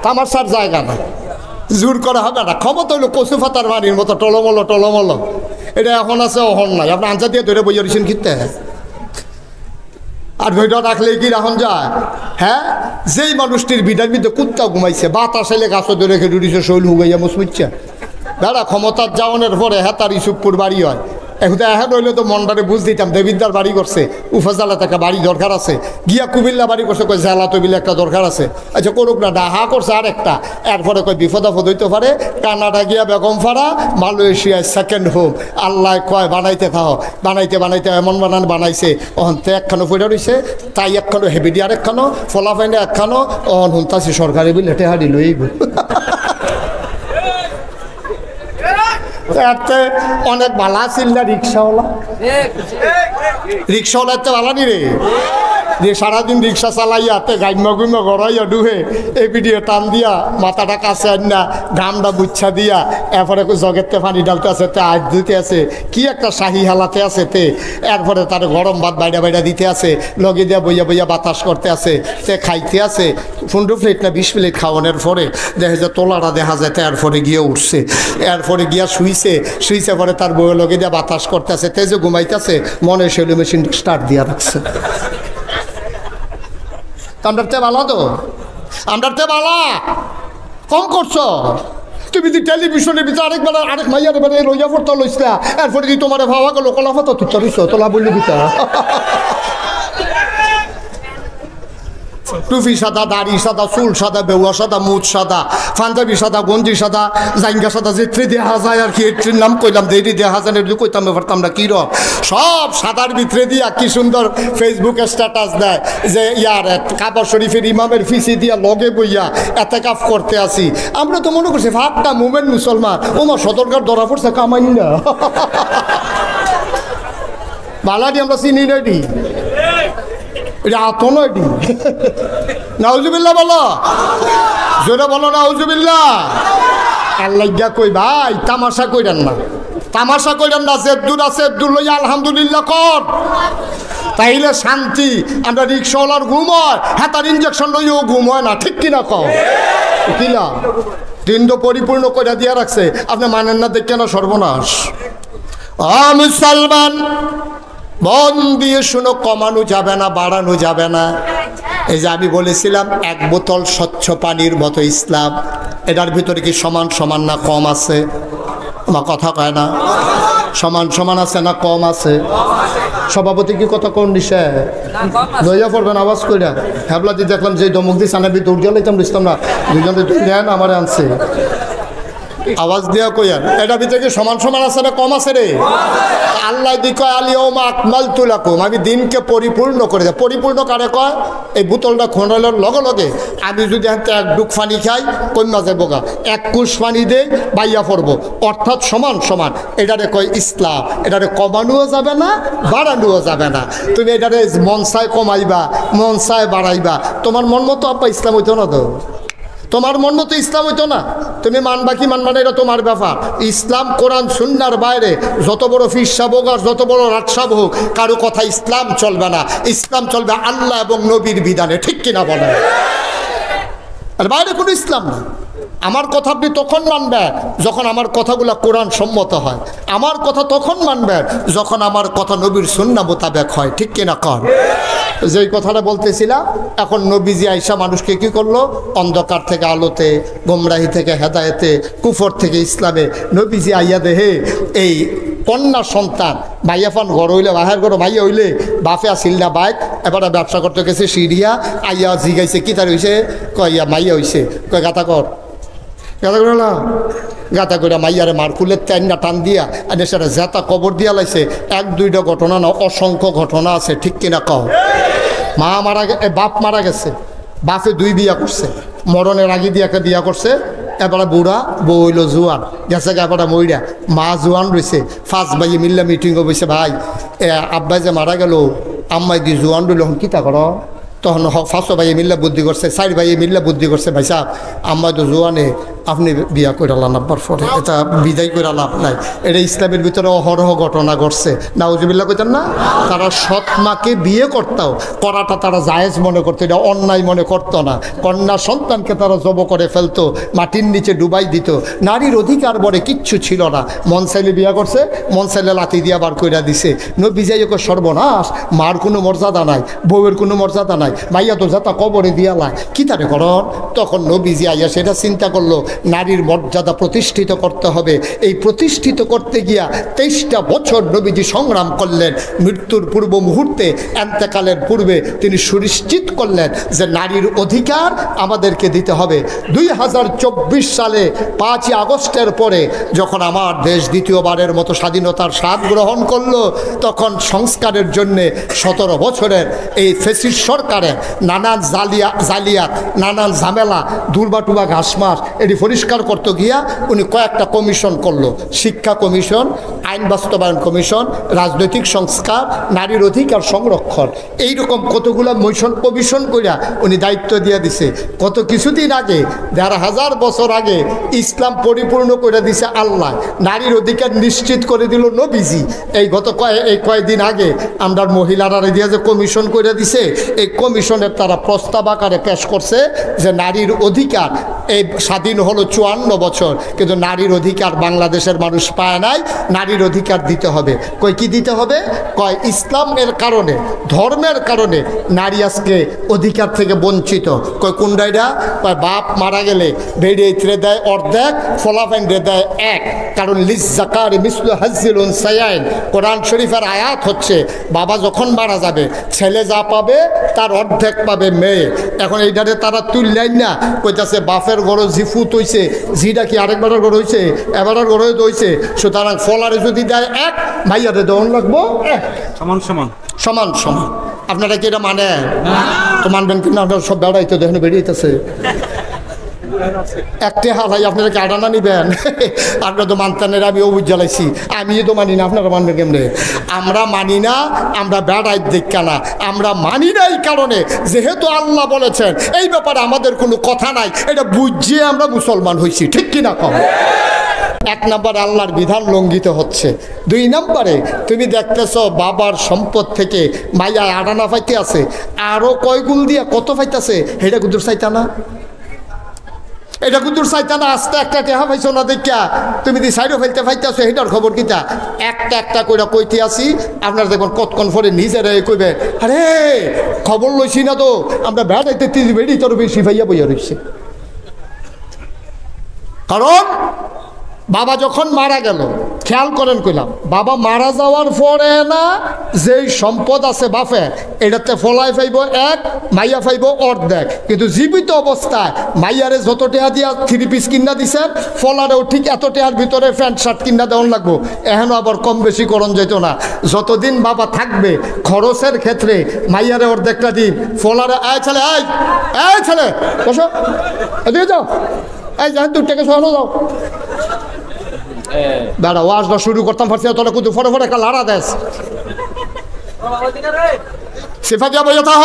তামাশার জায়গা না, জোর করা হবে না। ক্ষমতা হইলো কচু ফাতার বাড়ির মতো টলমলো টলমলো, এটা এখন আছে অহন নাই। আপনি আঞ্জা দিয়ে ধরে বইয়া রয়েছেন কিনতে আর ধৈর্য রাখলে কি রাখন যায়? হ্যাঁ, যেই মানুষটির বিটার মধ্যে কুত্তা ঘুমাইছে, বাতাস এলে গাছও ধরে রেখে ডুড়িছে, শৈল হুগাইয়া মুসমিচ্ছে দাদা ক্ষমতার যাওয়ানোর পরে হ্যাঁ তার ইসুপুর বাড়ি হয়। এখন এখন হইলে তো মনটারে বুঝ দিতাম, দেবিদ্দার বাড়ি করছে, উফাজালাতে একটা বাড়ি দরকার আছে, গিয়া কুমিল্লা বাড়ি করছে, কয় জেলা তবিলে একটা দরকার আছে, আচ্ছা করুক না, ডাহা করছে আর একটা, এরপরে কয় বিপদ আপদ হইতে পারে, কানাডা গিয়া বেগম ফাড়া, মালয়েশিয়ায় সেকেন্ড হোম, আল্লাহ কয় বানাইতে থাও, বানাইতে বানাইতে এমন বানাইছে, অহন তে একখানো পয়সা রয়েছে, তাই একখানো হেবিডি আর একখানো, ফলাফাইনে একখানো, অহন হুনতাছি সরকারি বিল হেঁটে হাড়ি লইব। অনেক ভালা ছিল না রিক্সাওয়ালা, রিক্সাওয়ালা তো ভালা নি রে, যে সারাদিন রিক্সা চালাইয়া গাইমা গুইমা গড়াইয়া ডুহে এই ভিডিও টান দিয়া মাথাটা কাছে আন না, ঘামটা বুচ্ছা দিয়া এরপরে জগেতে পানি ডালতে আছে, তে আজ ধুতে আছে, কি একটা শাহি হালাতে আছে, তে এরপরে তার গরম ভাত বাইডা বাইডা দিতে আছে, লগে দিয়া বইয়া বইয়া বাতাস করতে আছে, তে খাইতে আছে 15 প্লেট না 20 প্লেট খাওয়ানোর পরে দেখা যায় তোলাটা দেখা যায়, এরপরে গিয়ে উঠছে, এরপরে গিয়া শুইছে, শুইছে পরে তার বইয়ের লগে দিয়া বাতাস করতে আছে, তে যে ঘুমাইতেছে মনে সেলু মেশিন স্টার্ট দিয়া রাখছে। আমরাতে বালা তো, আমরাতে বালা কম করছো তুমি। যদি টেলিভিশনের ভিতরে আরেকবার আরেক মাইয়ার এবারে রইয়া পড়তে লইছিলা, এরপরে কি তোমার ভাবা গেল কলাফা তো তুই তোলা বললি দিতা, টুপি সাদা, দাড়ি সাদা, চুল সাদা, বেউয়া সাদা, মুখ সাদা, পাঞ্জাবি সাদা, গঞ্জি সাদা, জাইঙ্গা সাদা, যেত্রি দেখা যায় আর কি, এটির নাম কইলাম দেরি দেখা যায় না, কইতাম ব্যাপারটা আমরা কী রকম সব সাদার ভিতরে দিয়া কি সুন্দর ফেসবুকে স্ট্যাটাস দেয় যে ইয়ার কাবা শরীফের ইমামের ফিসি দিয়া লগে বইয়া এতে কাফ করতে আসি। আমরা তো মনে করছি ভাবটা মুমেন্ট মুসলমান, ওমা সদরকার ধরা পড়ছে কামাই না বালাডি আমরা চিনি নাইডি, এটা আত নয়টি। নাউজুবিল্লাহ বলো, জোরে বলো নাউজুবিল্লাহ। আল্লাহ কই ভাই তামাশা কইরেন না, তামাশা কইরেন না, জেদ্দুর আছে জেদ্দুর লইয়া আলহামদুলিল্লাহ কর, তাইলে শান্তি। আমরা রিক্সাওয়ালার ঘুম হয়, হ্যাঁ তার ইঞ্জেকশন লইও ঘুম হয় না, ঠিক কিনা কও? কিনা দিন তো পরিপূর্ণ করে দিয়া রাখছে, আপনি মানেন না দেখে না সর্বনাশ। মুসলমান মন দিয়ে শুনো, কমানো যাবে না, বাড়ানো যাবে না। এই যে আমি বলেছিলাম 1 বোতল স্বচ্ছ পানির মতো ইসলাম, এটার ভিতরে কি সমান সমান না কম আছে? আমার কথা কয় না, সমান সমান আছে না কম আছে? সভাপতি কি কথা কোন দিছে লইয়া পড়বেন আওয়াজ কইরা? হ্যাবলা দিয়ে দেখলাম যে দমক দিয়ে সানাবি দৌড় জ্বালাইতাম বুঝতাম না, দুজনে দেন আমার আনছে আওয়াজ দেওয়া কইয়ার, এটা ভিতরে কি সমান সমান আছে না কম আছে রে? আল্লাহ দি কয় আলিয়াউমা আকমালতু লাকুম, আমি দিনকে পরিপূর্ণ করে দেয়। পরিপূর্ণ কারে কয়? এই বোতলটা খোঁড়ানোর লগে লগে আমি যদি হাতে 1 ডুক পানি খাই কইমা যাবো গা, 1 কুশ পানি দেই বাইয়া পড়বো, অর্থাৎ সমান সমান। এটারে কয় ইসলাম, এটারে কমানোও যাবে না বাড়ানোও যাবে না। তুমি এটারে মন চায় কমাইবা, মন চায় বাড়াইবা, তোমার মন মতো আপা ইসলাম হইতো না তো, তোমার মন মতো ইসলাম হইতো না। তুমি মানবা কি মানবা না এটা তোমার ব্যাপার। ইসলাম কোরআন সুন্নাহর বাইরে যত বড় ফির সাহেব হোক আর যত বড় রাত সাহেব হোক, কারো কথা ইসলাম চলবে না। ইসলাম চলবে আল্লাহ এবং নবীর বিধানে, ঠিক কিনা বলে? আর বাইরে কোনো ইসলাম না। আমার কথা আপনি তখন মানবেন যখন আমার কথাগুলো কোরআন সম্মত হয়, আমার কথা তখন মানবেন যখন আমার কথা নবীর সুন্নাহ মোতাবেক হয়, ঠিক কিনা কর? যেই কথাটা বলতেছিলাম, এখন নবীজি আইসা মানুষকে কি করলো? অন্ধকার থেকে আলোতে, গোমরাহি থেকে হেদায়েতে, কুফর থেকে ইসলামে। নবীজি আইয়া দেহে এই কন্যা সন্তান মাইয়া ফান ঘর হইলে বাহের ঘর মাইয়া হইলে বাপে আসিল না বাইক এবার ব্যবসা করতে গেছে সিরিয়া আইয়া জিগাইছে কি তার হয়েছে কয় ইয়া মাইয়া হয়েছে কয় গাতা কর গাতা করে না গাতা করে মাইয়ারে মার কুলের টাইনটা টান দিয়া আর সেটা জেতা কবর দিয়া লাইছে 1-2টা ঘটনা না অসংখ্য ঘটনা আছে ঠিক কিনা কও মা মারা বাপ মারা গেছে বাপে 2 বিয়া করছে মরণের আগে দিয়ে একটা বিয়া করছে এবারে বুড়া বউ হইল জোয়ান গেছে এবারে মইরা মা জোয়ান রয়েছে 5 ভাইয়ে মিল্লা মিটিংও বসে ভাই আব্বাই যে মারা গেল আম্মাই দি জোয়ান রইল কি তা করো তখন 5 ভাইয়ে মিল্লা বুদ্ধি করছে 4 ভাইয়ে মিল্লা বুদ্ধি করছে ভাই সাহেব আম্মাই তো জোয়ানে আপনি বিয়া করে লান আব্বার পরে এটা বিদায় করে লাভ নাই এটা ইসলামের ভিতরে অহরহ ঘটনা ঘটছে নাউজুবিল্লাহ কইতেন না তারা সৎ মাকে বিয়ে করতাও করাটা তারা জায়েজ মনে করতো এটা অন্যায় মনে করতো না কন্যা সন্তানকে তারা জব করে ফেলতো মাটির নিচে ডুবাই দিত নারীর অধিকার বলে কিচ্ছু ছিল না মন চাইলে বিয়া করছে মন চাইলে লাথি দিয়া বার কইরা দিছে বিজাইকে সর্বনাশ মার কোনো মর্যাদা নাই বউয়ের কোনো মর্যাদা নাই মাইয়া তো যাতা কবরে দিয়ালায় কি তারে করন তখন নবীজি আইয়া সেটা চিন্তা করলো নারীর মর্যাদা প্রতিষ্ঠিত করতে হবে এই প্রতিষ্ঠিত করতে গিয়া 23টা বছর নবীজি সংগ্রাম করলেন মৃত্যুর পূর্ব মুহূর্তে এন্তেকালের পূর্বে তিনি সুনিশ্চিত করলেন যে নারীর অধিকার আমাদেরকে দিতে হবে 2024 সালে 5ই আগস্টের পরে যখন আমার দেশ দ্বিতীয়বারের মতো স্বাধীনতার স্বাদ গ্রহণ করলো তখন সংস্কারের জন্যে 17 বছরের এই ফ্যাসিস্ট সরকারের নানান জালিয়াত নানান ঝামেলা দুর্বাটুবা ঘাসমাস এটি পরিষ্কার করতে গিয়া উনি কয়েকটা কমিশন করলো শিক্ষা কমিশন আইন বাস্তবায়ন কমিশন রাজনৈতিক সংস্কার নারীর অধিকার সংরক্ষণ এইরকম কতগুলো কমিশন করিয়া উনি দায়িত্ব দিয়ে দিছে কত কিছুদিন আগে 1,500 বছর আগে ইসলাম পরিপূর্ণ করে দিছে আল্লাহ নারীর অধিকার নিশ্চিত করে দিল নবীজি এই কয়েকদিন আগে আমরা মহিলারা দিয়ে যে কমিশন করে দিছে এই কমিশনের তারা প্রস্তাব আকারে পেশ করছে যে নারীর অধিকার এই স্বাধীন হলো 54 বছর কিন্তু নারীর অধিকার বাংলাদেশের মানুষ পায় নাই নারীর অধিকার দিতে হবে কই কি দিতে হবে কয় ইসলামের কারণে ধর্মের কারণে নারী আজকে অধিকার থেকে বঞ্চিত কয় কোনডাইডা কয় বাপ মারা গেলে বেড়ে দেয় অর্ধেক ফলাফাইন দেয় 1 কারণ লিজ্জাকার মিসলু হাজ্জিল উনসায়াইন কোরআন শরীফের আয়াত হচ্ছে বাবা যখন মারা যাবে ছেলে যা পাবে তার অর্ধেক পাবে মেয়ে এখন এইটারে তারা তুললেন না কইতাছে বাপের গড় জিফুত হইছে জিটা কি আরেকবারের গড় হইছে এবারের গড় হইছে সুতরাং ফলারে যদি দেয় 1 ভাইয়ারে দেওয়ান লাগবো 1 সমান সমান সমান সমান আপনারা কি এটা মানে তো মানবেন কিনা আপনারা সব বেড়াইতে দেখেন বেরিয়েছে একটা হালাই আপনারা কি আডানা নিবেন আপনারা তো মানতেন আমি অবুজ জ্বালাইছি আমি তো মানি না আপনারা মানবেন কেমনে আমরা মানি না আমরা বেড়াই দেখা না আমরা মানি না এই কারণে যেহেতু আল্লাহ বলেছেন এই ব্যাপারে আমাদের কোনো কথা নাই এটা বুঝিয়ে আমরা মুসলমান হয়েছি ঠিক কিনা কম 1 নম্বরে আল্লাহর বিধান লঙ্ঘিত হচ্ছে 2 নম্বরে তুমি দেখতেছ বাবার সম্পদ থেকে মাইয়া আডানা পাইতে আছে আরো কয় গুণ দিয়া কত পাইতেছে এটা কুদুর চাইতা না এটা কুদুর চাইতা না আস্তে একটা টেহা পাইছো না দেখা তুমি দি সাইডও ফেলতে পাইতেছো এটার খবর কিতা একটা কইরা কইতে আসি আপনারা দেখুন কতক্ষণ পরে নিজেরাই কইবে আরে খবর লইছি না তো আমরা বেড়াইতে বেড়ি তোর বেশি ভাইয়া বইয়া রয়েছে কারণ বাবা যখন মারা গেল খেয়াল করেন কইলাম বাবা মারা যাওয়ার পরে না যেই সম্পদ আছে বাপে এটাতে ফলাই ফাইব 1 মাইয়া ফাইব অর্ধেক কিন্তু জীবিত অবস্থায় মাইয়ারে যত টেহা দিয়া 3 পিস কিনা দিছেন ফলারেও ঠিক এত টেহার ভিতরে প্যান্ট শার্ট কিনা দেওয়ান লাগবো এখনও আবার কম বেশি করণ যেত না যতদিন বাবা থাকবে খরচের ক্ষেত্রে মাইয়ারে অর্ধেকটা দিন ফলারে এই ছেলে বসো এদিকে যাও এই যা 2 টাকা সহানো যাও বেড়া ওয়াজটা শুরু করতাম পারছি না তোরা কিন্তু ফটো একটা লাড়া দেশ সেফা দিয়া বইয়া তাহ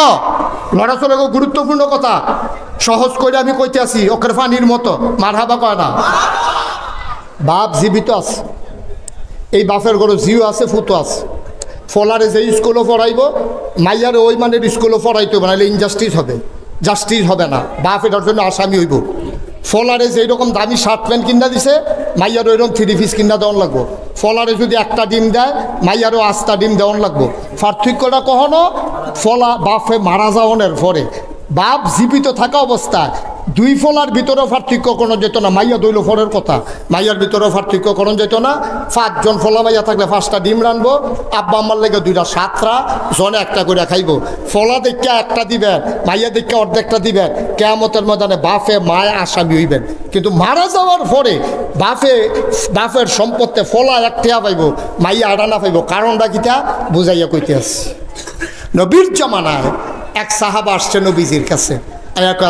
লড়া চলে গুরুত্বপূর্ণ কথা সহজ করে আমি কইতে আসি ওকের পানির মতো মারহাবা কয় না বাপ জীবিত আছে এই বাপের ঘরে জিও আছে ফুটো আছে ফলারে যে স্কুলও পড়াইব মাইয়ারে ওই মানের স্কুলও পড়াইতে হবে নাহলে ইনজাস্টিস হবে জাস্টিস হবে না বাপ এটার জন্য আসামি হইব ফলারে যে এরকম দামি শার্ট প্যান্ট কিনা দিছে মাইয়ারও এরকম 3 পিস কিনা দেওয়ান লাগবো ফলারে যদি একটা ডিম দেয় মাইয়ারও 8টা ডিম দেওয়ান লাগবো পার্থক্যটা কখনো ফলা বাপে মারা যাওয়ানের পরে বাপ জীবিত থাকা অবস্থায় দুই ফলার ভিতরেও পার্থক্য কোনো যেত না, মাইয়া দইল ফলের কথা, মাইয়ার ভিতরেও পার্থক্য কোনো যেত না। 5 জন ফলা মাইয়া থাকলে 5টা ডিম রানবো, আব্বা আম্মার লেগে 2টা 7টা, জনে একটা করে খাইব। ফলা দেখা একটা দিবেন, মাইয়া দেখা অর্ধেকটা দিবেন, কেয়ামতের ময়দানে বাপে মায় আসামি হইবেন। কিন্তু মারা যাওয়ার পরে বাপের সম্পত্তি ফলা 1 টাকা পাইব, মাইয়া 8 আনা পাইব। কারণটা কিটা বুঝাইয়া কইতে আসছি। নবীর জমানায় এক সাহাবা আসছে নবীজির কাছে,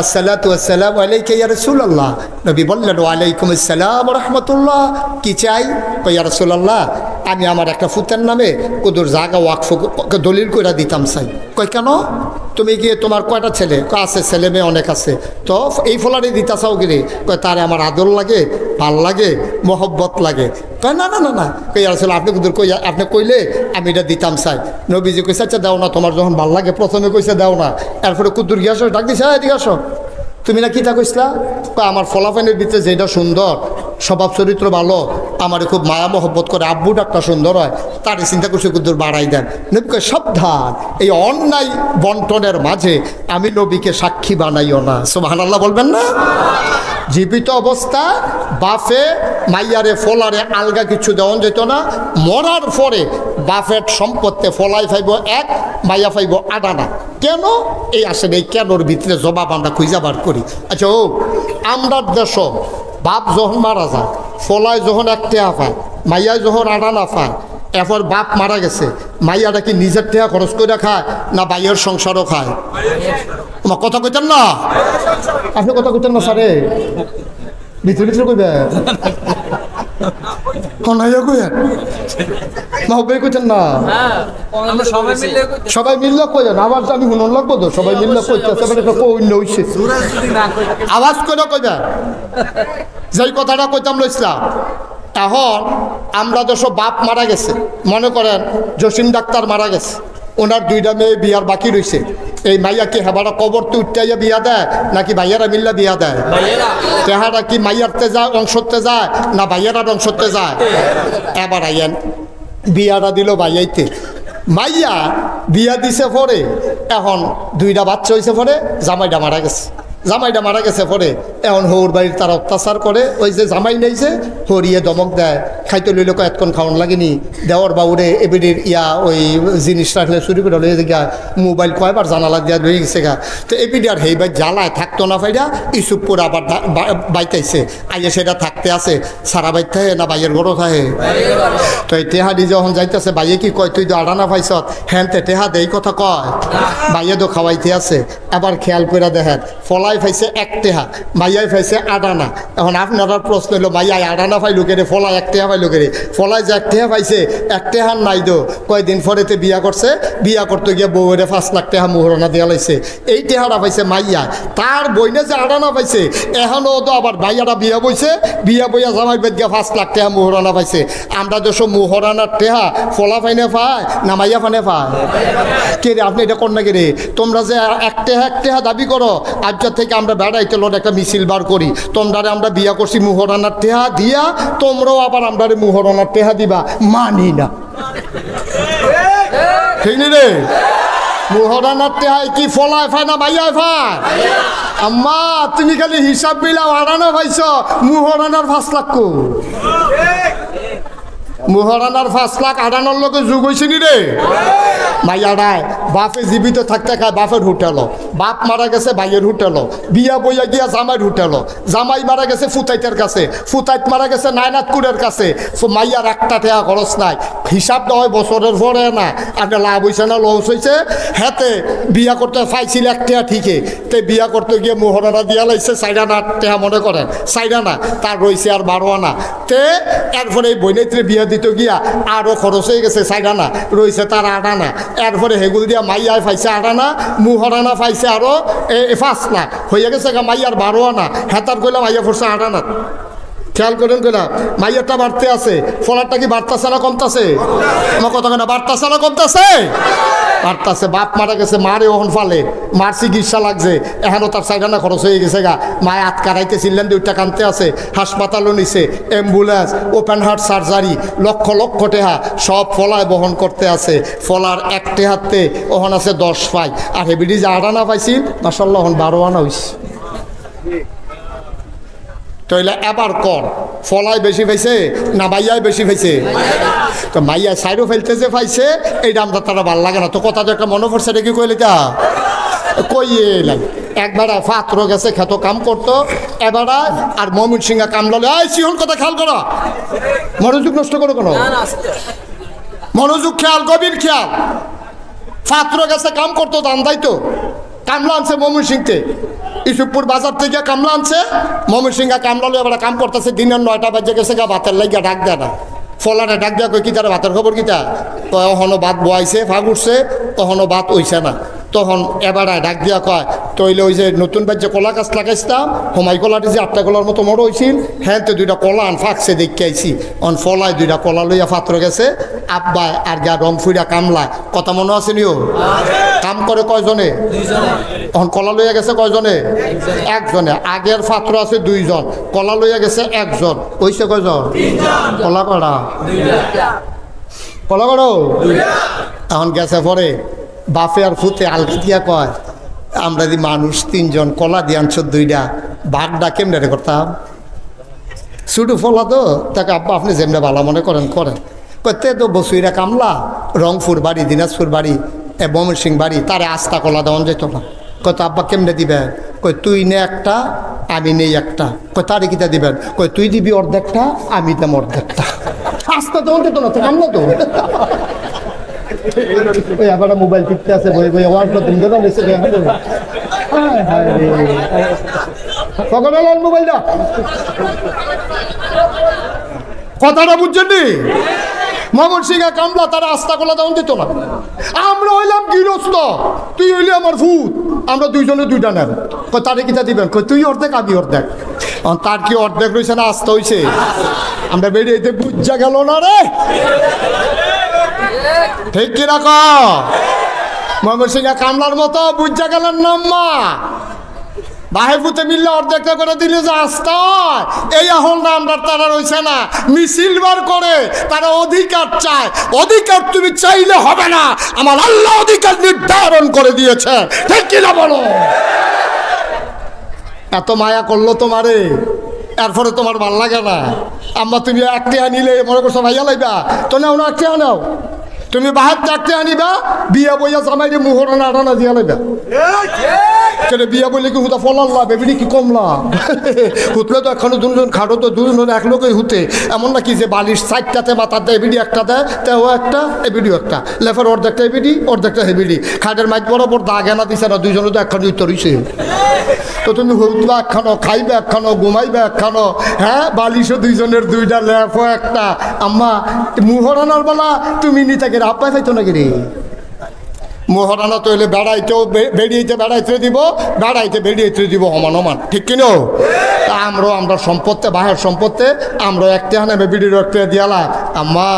আসসালাতু ওয়াসসালামু আলাইকা ইয়া রাসূলুল্লাহ। নবী বললেন ওয়ালাইকুম আসসালাম ওয়া রাহমাতুল্লাহ। কি চাই? ইয়া রাসূলুল্লাহ, আমি আমার একটা ফুতের নামে কুদুর জায়গা ওয়াকফ দলিল কইরা দিতাম চাই। কই কেন? তুমি গিয়ে তোমার কয়টা ছেলে? আছে, ছেলে মেয়ে অনেক আছে, তো এই ফলারে দিতা চাও গিরে? কয় তারে আমার আদর লাগে, ভাল লাগে, মহব্বত লাগে। কয় না না না না, ইয়া রাসূলুল্লাহ আপনি কুদুর কই, আপনি কইলে আমি এটা দিতাম চাই। নবীজি কইছে আচ্ছা দাও না, তোমার যখন ভাল লাগে প্রথমে কইছে দাও না, এরপরে কুদুর গিয়ে আসো, ডাক দিছে এদিকে আসো। তুমি না কিতা কইসলা? আমার ফলাফাইনের ভিতরে যেটা সুন্দর, স্বভাব চরিত্র ভালো, আমার খুব মায়া মহব্বত করে, আব্বু ডাক্তার সুন্দর হয়, তার চিন্তা করছে কুদ্দুর বাড়াই দেন। নবী কয় সাবধান, এই অন্যায় বন্টনের মাঝে আমি নবীকে সাক্ষী বানাইও না। সুবহানাল্লাহ বলবেন না? জীবিত অবস্থায় বাফে মাইয়ারে ফলারে আলগা কিছু দেওয়া যেত না। মরার পরে বাফের সম্পত্তি ফলাই ফাইব 1, মাইয়া ফাইব 8 আনা। কেন? এই আসেন এই কেনর ভিতরে জবাব আমরা খুঁজা বার করি। আচ্ছা ও আমরা দেশ বাপ যখন মারা যায়, ফলায় যখন 1 টাকা পায়, মাইয়ায় যখন 8 আনা পায়, এরপর বাপ মারা গেছে, মাইয়াটা কি নিজের টাকা খরচ করে খায় না বাইয়ের সংসারও খায়? আমার কথা কইতেন না, আপনি কথা কইতেন না স্যারে, ভিতরে ভিতরে কইবে না, সবাই মিললে কইবেন। আবার আমি শুনুন লাগবো তো, সবাই মিললে কইতেছে আওয়াজ করে কইবেন। যেই কথাটা কইতাম লইছিলাম, এখন আমরা যেসব বাপ মারা গেছে, মনে করেন জসিম ডাক্তার মারা গেছে, ওনার 2টা মেয়ে বিয়ার বাকি রয়েছে, এই মাইয়া কি হেবারা কবর তো উঠাইয়া বিয়া দেয় নাকি ভাইয়ারা মিল্লা বিয়া দেয়? তেহারা কি মাইয়ারতে যায় অংশতে যায় না ভাইয়ারার অংশতে যায়? এবার আইয়েন বিয়াটা দিল ভাইয়াইতে, মাইয়া বিয়া দিছে পরে, এখন 2টা বাচ্চা হয়েছে পরে, জামাইটা মারা গেছে। জামাইটা মারা গেছে পরে এখন হৌর বাড়ির তারা অত্যাচার করে, ওই যে জামাই নেইছে হরিয়ে দমক দেয়, খাইতে লইলে এতক্ষণ খাওয়ান লাগেনি, দেওয়ার বাউরে এবিডির ওই জিনিস রাখলে চুরি করে লইয়ে গা, মোবাইল কয়বার জানালা দিয়া লইয়ে গেছে গা। তো এবিডি আর হেই বাই জ্বালায় থাকতো না ফাইডা, ইসুপুর আবার বাইতাইছে, আইয়ে সেটা থাকতে আছে, সারা বাইর থাকে না বাইয়ের ঘরও থাকে? তো এই টেহাদি যখন যাইতেছে, বাইয়ে কি কয় তুই তো 8 আনা পাইছ, হ্যাঁ তে টেহা দেই কথা কয়, বাইয়ে তো খাওয়াইতে আছে। এবার খেয়াল করে দেখেন, ফলাই পাইছে 1 টাকা, মাইয়াই পাইছে 8 আনা। এখন আপনার প্রশ্ন হলো মাইয়া 8 আনা পাইলো কেড়ে, ফলাই 1 টাকা পাইলো কেড়ে? ফলাই যে 1 টাকা পাইছে, 1 টাকা নাই দো, কয়েকদিন পরেতে বিয়া করছে, বিয়া করতে গিয়ে বউরে 5 লাখ টাকা মোহরানা দেওয়া লাইছে, এই টাকাটা পাইছে মাইয়া। তার বইনে যে 8 আনা পাইছে, এখনও তো আবার মাইয়াটা বিয়া বইছে, বিয়া বইয়া জামাই বেদ গিয়া 5 লাখ টাকা মোহরানা পাইছে। আমরা দেশো মোহরানার টাকা ফলা ফাইনে পায় না মাইয়া ফানে পায়? কে রে আপনি এটা কর না কে রে? তোমরা যে 1 টাকা দাবি করো, আজ থেকে আমরা বেড়াইতে লোক একটা মিছিল বার করি, তোমরা আমরা বিয়া করছি মুহরানার টেহা দিয়া, তোমরাও আবার আমরা মুহরানার টেহা দিবা, মানি না। ঠিক নি রে? মুহরানার টেহাই কি ফলায় ফায় না ভাইয়ায় ফায়? আম্মা তুমি খালি হিসাব মিলাও, 8 আনা পাইছ, মুহরানার 5 লাখ কো? মুহরানার 5 লাখ 8 আনার লোকে যোগ হয়েছে নি রে? মাইয়াডায় বাপে জীবিত থাকতে খায় বাপের হোটেল, বাপ মারা গেছে ভাইয়ের হোটেল, বিয়া বইয়া গিয়া জামাইয়ের হোটেল, জামাই মারা গেছে ফুতাইতের কাছে, ফুতাইত মারা গেছে নায়নাথকুরের কাছে। মাইয়ার 1 টাকা খরচ নাই, হিসাব দেওয়া হয় বছরের পরে না, আপনার লাভ হয়েছে না লস হয়েছে। হেতে বিয়া করতে পাইছিল 1 টাকা ঠিকই, তে বিয়া করতে গিয়ে মোহরানা দিয়া লাইছে 4 আনা টাকা, মনে করেন 4 আনা, তার রয়েছে আর 12 আনা। তে এরপরে এই বইনেত্রে বিয়া দিতে গিয়া আরও খরচ হয়ে গেছে 4 আনা, রয়েছে তার 8 আনা। এরপরে হেগুল দিয়া মাইয়ায় পাইছে 8 আনা, মুহরানা পাইছে আরো 5 লাখ, হয়ে গেছে মাইয়ার 12 আনা। হেতার কইলাম মাইয়া পড়ছে 8 আনা। খেয়াল করেন কিনা? মাইয়ারটা বাড়তে আছে, ফলারটা কি বাড়তাছে না কমতাছে? আমার কথা কেনা বাড়তাছে না কমতাছে? বাড়তাছে। বাপ মারা গেছে, মারে ওহন ফালে, মার চিকিৎসা লাগছে, এখনও তার 4 আনা খরচ হয়ে গেছে গা। মায় হাত কারাইতেছিলেন, 2টা কানতে আছে, হাসপাতালও নিছে, ambulance, open heart surgery, lakh lakh টাকা সব ফলায় বহন করতে আছে। ফলার 1 টাকাতে ওহন আছে 10 পাই, আর হেবিডি যে 8 আনা পাইছিল মাশাআল্লাহ ওহন 12 আনা হয়েছে। তাইলে এবার কর ফলাই বেশি পাইছে না মাইয়াই বেশি পাইছে? তো মাইয়া সাইডও ফেলতেছে পাইছে, এইটা আমরা তারা ভাল লাগে না। তো কথা তো একটা মনে পড়ছে কি কইলে তা কইয়ে এলাম। একবার ফাত্র গেছে খেত কাম করতো, এবার আর মমিন সিংহা কামলালে আই সিহন কথা খেয়াল করো, মনোযোগ নষ্ট করো কেন? মনোযোগ খেয়াল, গভীর খেয়াল। ফাত্র গেছে কাম করতো, ধান দাইতো, কামলা আনছে মমিন সিংকে, ইসুপুর বাজার থেকে কামলা আনছে, মমিন সিংহা কামলালে এবার কাম করতেছে। দিনের 9টা বাজে গেছে গা, ভাতের লাগিয়া ডাক দেয় না। ফলারে ডাক দেওয়া কই কি তার ভাতের খবর কিতা? তখনও ভাত বয়াইছে, ফাগ উঠছে, তখনও ভাত হইছে না। তখন এবার ডাক দিয়া কয় তইলে ওই যে নতুন বাজ্যে কলা গাছ লাগাইছিলাম, হোমাই কলাটি যে 8টা কলার মতো মরো হয়েছিল, হ্যাঁ তো 2টা কলা আন ফাঁকছে দেখে আইছি। অন ফলায় 2টা কলা লইয়া পাত্র গেছে আব্বা আর গা রং ফুইরা কামলায়। কথা মনে আছে নিও? কাম করে কয়জনে? অন কলা লইয়া গেছে কয়জনে? একজনে। আগের পাত্র আছে 2 জন, কলা লইয়া গেছে 1 জন, হইছে কয়জন? কলা করা কলা করো। এখন গেছে পরে বাপে আর ফুতে আলগা দিয়া কয় আমরা যদি মানুষ 3 জন কলা দিয়ে আনছো 2টা, ভাগটা কেমনে রে করতাম? ছোটো ফলা তো, তাকে আব্বা আপনি যেমনি ভালো মনে করেন করেন। কইতে তো বসুইরা কামলা, রংপুর বাড়ি, দিনাজপুর বাড়ি, ময়মনসিং বাড়ি, তারে আস্তা কলা দেওয়া যেত না। কত আব্বা কেমনে দিবেন? কই তুই নে একটা, আমি নেই একটা। কই তারে কিতা দিবেন? কই তুই দিবি অর্ধেকটা, আমি দাম অর্ধেকটা। আস্তা দেওয়া যেত না তো, কামলা তো। ওই আবার মোবাইল টিপতে আছে, বই বই ওয়ার্ড দিন দেন এসে কখন এলেন মোবাইলটা? কথাটা বুঝছেন নি? ময়মনসিংহে কামলা তারা আস্তা কলা দেওয়া দিত না। আমরা হইলাম গৃহস্থ, তুই হইলি আমার ভূত, আমরা 2 জনে 2টা নেব। কই তারে কিতা দিবেন? কই তুই অর্ধেক, আমি অর্ধেক। তার কি অর্ধেক রয়েছে না আস্তা হয়েছে? আমরা বেরিয়ে বুঝা গেল না রে, ঠিক কি রাখো? ময়মনসিংহে কামলার মতো বুঝা গেলেন না মা, বাহে ফুতে মিললে অর্ধেকটা করে দিলে যে আস্তা। এই আহলটা আমরা তারা রয়েছে না, মিছিল বার করে তারা অধিকার চায়। অধিকার তুমি চাইলে হবে না, আমার আল্লাহ অধিকার নির্ধারণ করে দিয়েছে, ঠিক কিনা বলো? এত মায়া করলো তোমারে, এরপরে তোমার ভাল লাগে না? আম্মা তুমি 1 টাকা নিলে মনে করছো ভাইয়া লাইবা, তো নাও না 1 টাকা নাও। তুমি বাহার 4 টাকা আনিবা, বিয়া বইয়া জামাইরে মুহরানা 8 আনা দিয়া লাইবা। কেটে বিয়া বলে কি হুতা ফলাল লাভ, এবিডি কি কমলা? হুতলে তো এখনো 2 জন খাটো, তো 2 জন এক লোকই হুতে। এমন নাকি যে বালিশ 4টাতে মাথা দেয়, এবিডি একটা দেয়, তেও একটা, এবিডিও একটা, লেফার অর্ধেকটা এবিডি, অর্ধেকটা হেবিডি। খাটের মাইক বরাবর দাগ এনা দিছে না, 2 জনে তো একখানি উত্তর হইছে। তো তুমি হুতবা একখানো, খাইবে একখানো, ঘুমাইবে একখানো, হ্যাঁ বালিশও 2 জনের 2টা, লেফও একটা। আম্মা মুহরানার বেলা তুমি নিতে গেলে আব্বাই পাইতো নাকি রে? মোহরানা তো হলে বেড়াইতেও বেড়াইতে দিব, বেড়াইতে বেরিয়েতে দিব, সমান, ঠিক কিনো? আমরা সম্পত্তি, বাহের সম্পত্তি আমরা 1 টাকা নেবে, বিডির 1 টাকা দিয়ালা। আম্মা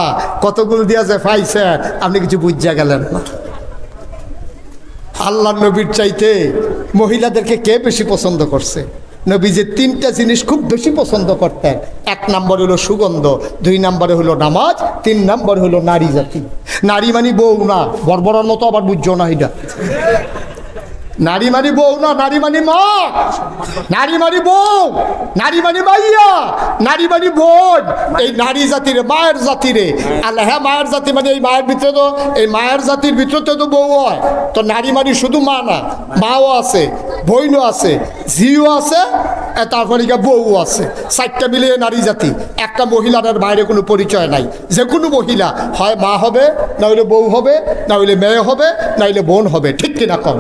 কতগুলো দিয়া যে পাইছে, আপনি কিছু বুঝা গেলেন না। আল্লাহ নবীর চাইতে মহিলাদেরকে কে বেশি পছন্দ করছে? নবী যে 3টা জিনিস খুব বেশি পছন্দ করতেন। 1 নম্বর হলো সুগন্ধ, 2 নম্বরে হলো নামাজ, 3 নম্বর হলো নারী জাতি। নারী মানে বউ না, বর্বরের মতো আবার বুঝছো না এটা। নারী মানে বউ না, নারী মানে মা, নারী মানে বউ, নারী মানে মাইয়া, নারী মানে বোন। এই নারী জাতিরে, মায়ের জাতিরে আল্লাহ, হ্যাঁ মায়ের জাতি মানে এই মায়ের ভিতরে তো, এই মায়ের জাতির ভিতরে তো বউ হয়। তো নারী মানে শুধু মা না, মাও আছে, বোনও আছে, ঝিও আছে, তারপরে বউ আছে। 4টা মিলিয়ে নারী জাতি। একটা মহিলার বাইরে কোনো পরিচয় নাই। যে কোনো মহিলা হয় মা হবে, না হইলে বউ হবে, না হইলে মেয়ে হবে, না হইলে বোন হবে, ঠিক কিনা কম?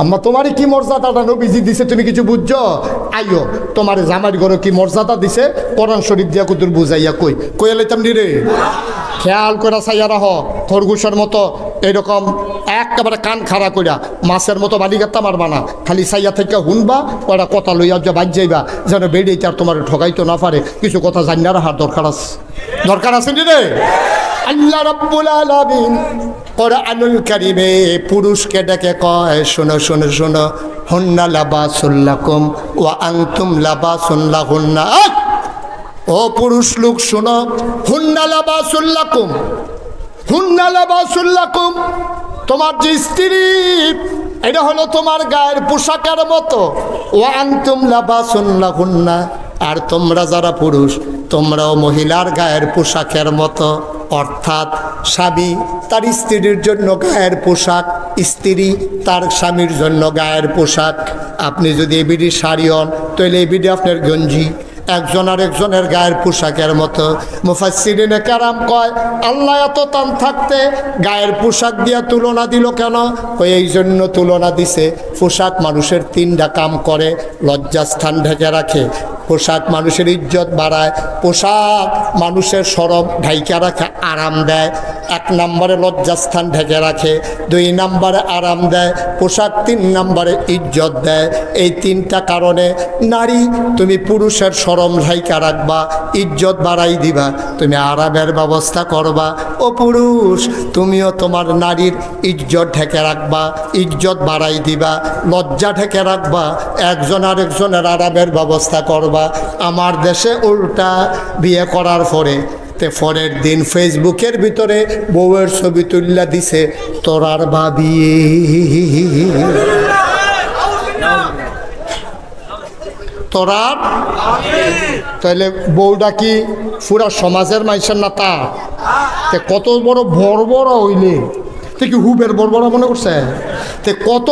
আম্মা তোমারই কি মর্যাদাটা নবীজি দিছে তুমি কিছু বুঝছো? আইও তোমার জামাইর ঘরে কি মর্যাদা দিছে কোরআন শরীফ দিয়া কুতুর বুঝাইয়া কই এলাইতাম নি রে। খেয়াল করে চাইয়া রাহ, খরগোশের মতো এরকম একেবারে কান খাড়া কইরা মাছের মতো বালিগাত্তা মারবা না, খালি চাইয়া থেকে হুনবা, ওরা কথা লইয়া যে বাজ যাইবা, যেন বেড়েইতে আর তোমার ঠকাইতে না পারে। কিছু কথা জানিয়া রাখার দরকার আছে নি রে। আল্লাহ রাব্বুল আলামিন কোরআনুল কারীমে পুরুষকে ডেকে কয়, শোনো শোনো শোনো, হুন্না লাবাসুল লাকুম ওয়া আনতুম লাবাসুন লাহুন্না। ও পুরুষ লোক শোনো, হুন্না লাবাসুল লাকুম, হুন্না লাবাসুল লাকুম, তোমার যে স্ত্রী এটা হলো তোমার গায়ের পোশাকের মতো। ওয়া আনতুম লাবাসুন লাহুন্না, আর তোমরা যারা পুরুষ তোমরাও মহিলার গায়ের পোশাকের মতো। অর্থাৎ স্বামী তার স্ত্রীর জন্য গায়ের পোশাক, স্ত্রী তার স্বামীর জন্য গায়ের পোশাক। আপনি যদি এবিডি শাড়ি হন তাহলে এবিডি আপনার গঞ্জি, একজন আর একজনের গায়ের পোশাকের মতো। মুফাসসিরিনে কেরাম কয় আল্লাহ এত টান থাকতে গায়ের পোশাক দিয়া তুলনা দিল কেন? ওই এই জন্য তুলনা দিছে, পোশাক মানুষের তিনটা কাম করে। লজ্জাস্থান ঢেকে রাখে, পোশাক মানুষের ইজ্জত বাড়ায়, পোশাক মানুষের শরম ঢাইকা রাখে, আরাম দেয়। 1 নম্বরে লজ্জাস্থান ঢেকে রাখে, 2 নম্বরে আরাম দেয়, পোশাক 3 নম্বরে ইজ্জত দেয়। এই 3টা কারণে নারী তুমি পুরুষের শরম ঢাইকা রাখবা, ইজ্জত বাড়াই দিবা, তুমি আরামের ব্যবস্থা করবা। ও পুরুষ তুমিও তোমার নারীর ইজ্জত ঢেকে রাখবা, ইজ্জত বাড়াই দিবা, লজ্জা ঢেকে রাখবা, একজন আরেকজনের আরামের ব্যবস্থা করবা। আমার দেশে উল্টা, বিয়ে করার পরে পরের দিন ফেসবুকের ভিতরে বউয়ের ছবি তুল্লা দিছে তোরার ভাবি। তোরার তাহলে বউটা কি পুরা সমাজের মানুষের না? তা কত বড় বড় হইলে কি হুবের বড় মনে করছে? কত